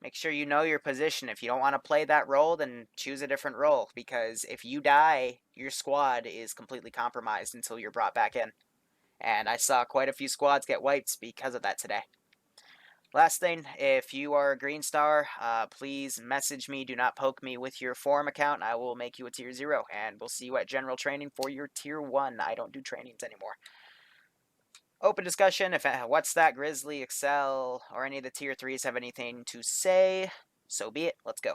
Make sure you know your position. If you don't want to play that role, then choose a different role. Because if you die, your squad is completely compromised until you're brought back in. And I saw quite a few squads get wiped because of that today. Last thing, if you are a green star, please message me. Do not poke me with your forum account. I will make you a tier 0, and we'll see you at general training for your tier 1. I don't do trainings anymore. Open discussion. If what's that, Grizzly, Excel, or any of the tier 3s have anything to say, so be it. Let's go.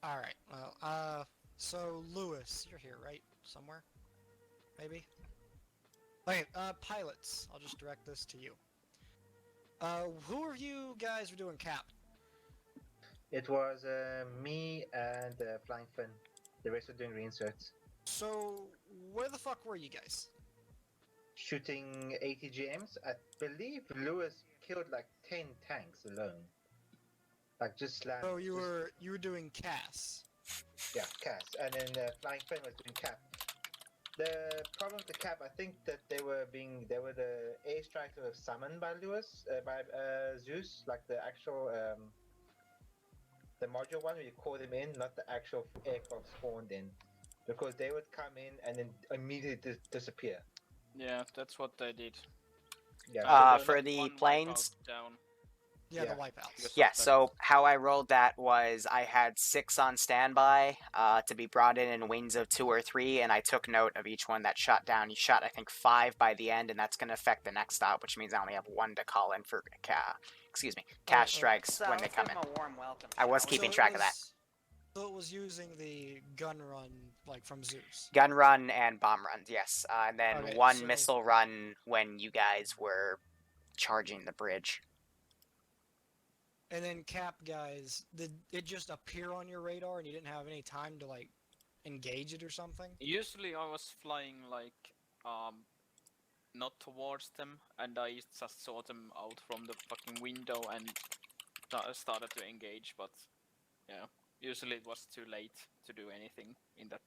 Alright, well, so Lewis, you're here, right? Somewhere? Maybe? Okay, pilots. I'll just direct this to you. Who of you guys were doing cap? It was me and Flying Finn. The rest were doing reinserts. So, where the fuck were you guys? Shooting ATGMs. I believe Lewis killed like 10 tanks alone. Like just slammed. So you were doing CAS. Yeah, CAS, and then Flying Finn was doing cap. The problem with the cap, I think that they were the airstrikes that were summoned by Lewis, by Zeus, like the actual the module one where you call them in, not the actual aircraft spawned in, because they would come in and then immediately disappear. Yeah, that's what they did. Yeah. For the planes. Down. Yeah, the wipeouts. Yeah, so how I rolled that was I had 6 on standby to be brought in wings of 2 or 3, and I took note of each one that shot down. You shot, I think, 5 by the end, and that's going to affect the next stop, which means I only have 1 to call in for cash strikes when they come in. I was keeping track of that. So it was using the gun run, like, from Zeus? Gun run and bomb runs, yes. And then Okay, one so- missile run when you guys were charging the bridge. And then cap guys, did it just appear on your radar and you didn't have any time to, like, engage it or something? Usually I was flying like not towards them, and I just saw them out from the fucking window and started to engage. But yeah, usually it was too late to do anything in that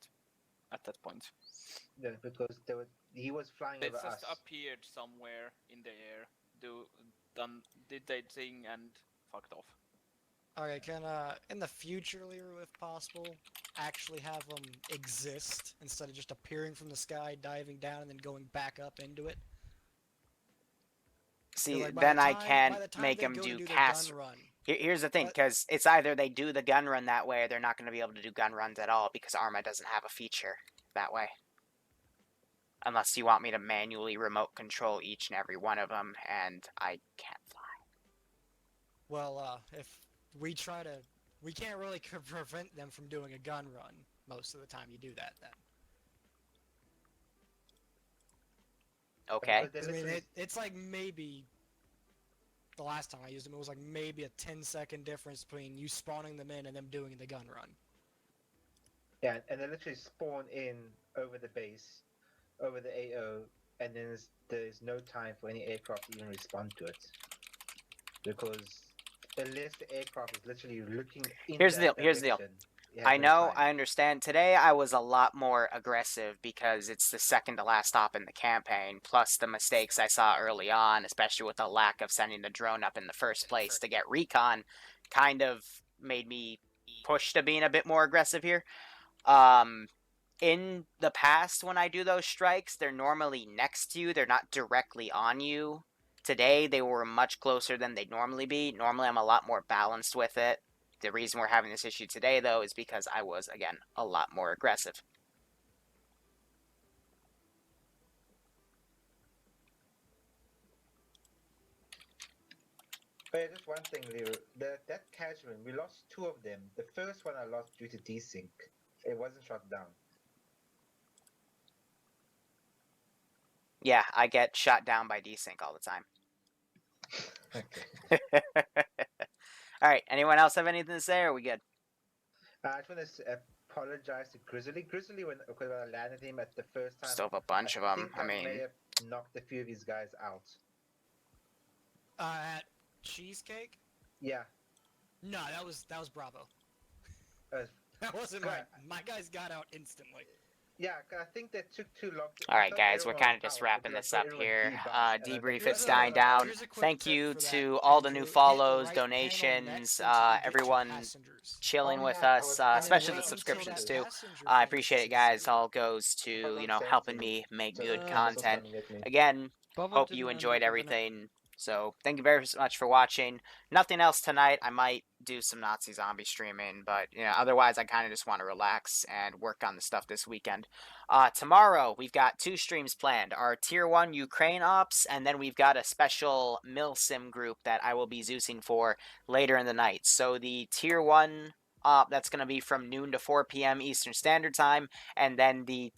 at that point. Yeah, because he was flying They over just us. appeared somewhere in the air, did their thing and fucked off. Okay, can, in the future, Liru, if possible, actually have them exist instead of just appearing from the sky, diving down, and then going back up into it? See, like, by then the I time- by can the time make they them go to do do their cast. gun run. Here's the thing, because it's either they do the gun run that way, or they're not going to be able to do gun runs at all, because Arma doesn't have a feature that way. Unless you want me to manually remote control each and every one of them, and I can't fly. Well, if we try to... We can't really prevent them from doing a gun run most of the time you do that, then. Okay. I mean, it's like maybe... The last time I used them, it was like maybe a 10-second difference between you spawning them in and them doing the gun run. Yeah, and they literally spawn in over the base, over the AO, and then there's no time for any aircraft to even respond to it. Because unless the aircraft is literally looking in Here's the deal. that Here's the deal. direction, it has I no know, time. I understand. Today I was a lot more aggressive because it's the second to last stop in the campaign, plus the mistakes I saw early on, especially with the lack of sending the drone up in the first place to get recon, kind of made me push to being a bit more aggressive here. In the past, when I do those strikes, they're normally next to you. They're not directly on you. Today, they were much closer than they'd normally be. Normally, I'm a lot more balanced with it. The reason we're having this issue today, though, is because I was, again, a lot more aggressive. But yeah, just one thing, Leo. That Cashman, we lost 2 of them. The first one I lost due to desync. It wasn't shot down. Yeah, I get shot down by desync all the time. Okay. Alright, anyone else have anything to say, or are we good? I just want to apologize to Grizzly. Grizzly, when I landed him at the first time, Still have a bunch of them. I I mean, may have knocked a few of these guys out. At Cheesecake? Yeah. No, that was Bravo. Uh, That wasn't God. my guys got out instantly. Yeah, I think that took too long. alright guys, we're kind of just wrapping this up here. Debrief, it's dying down. Here's a quick Thank tip you for to that, all the Andrew. new Hit the follows, right panel donations, next until you get to everyone passengers. chilling Oh, with yeah, I us, was- and then especially wait the until subscriptions that too. passenger I thing appreciate it, sees guys. you. All goes to, Hold on, you know, Sam, helping to- me make to- good to- content. to get me. Again, Bravo hope didn't you end enjoyed up with an- everything. So thank you very much for watching. Nothing else tonight. I might do some Nazi zombie streaming, but otherwise I kind of just want to relax and work on the stuff this weekend. Tomorrow we've got 2 streams planned. Our Tier 1 Ukraine ops, and then we've got a special milsim group that I will be Zeusing for later in the night. So the Tier 1 op, that's going to be from noon to 4 p.m. Eastern Standard Time, and then the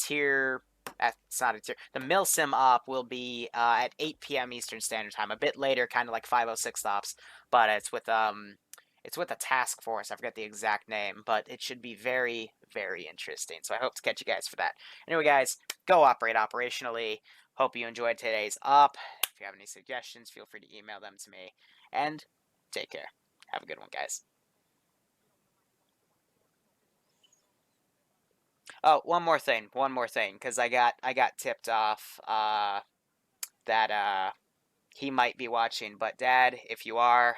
that's not a tier. The milsim op will be at 8 p.m. Eastern Standard Time, a bit later, kind of like 506 ops, but it's with a task force. I forget the exact name, but it should be very, very interesting. So I hope to catch you guys for that. Anyway, guys, go operate operationally. Hope you enjoyed today's op. If you have any suggestions, feel free to email them to me. And take care. Have a good one, guys. Oh, one more thing, because I got tipped off that he might be watching. But Dad, if you are,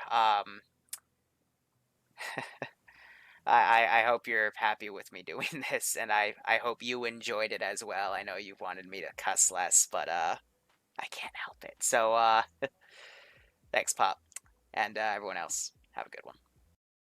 I hope you're happy with me doing this, and I hope you enjoyed it as well. I know you wanted me to cuss less, but I can't help it. So thanks, Pop, and everyone else. Have a good one.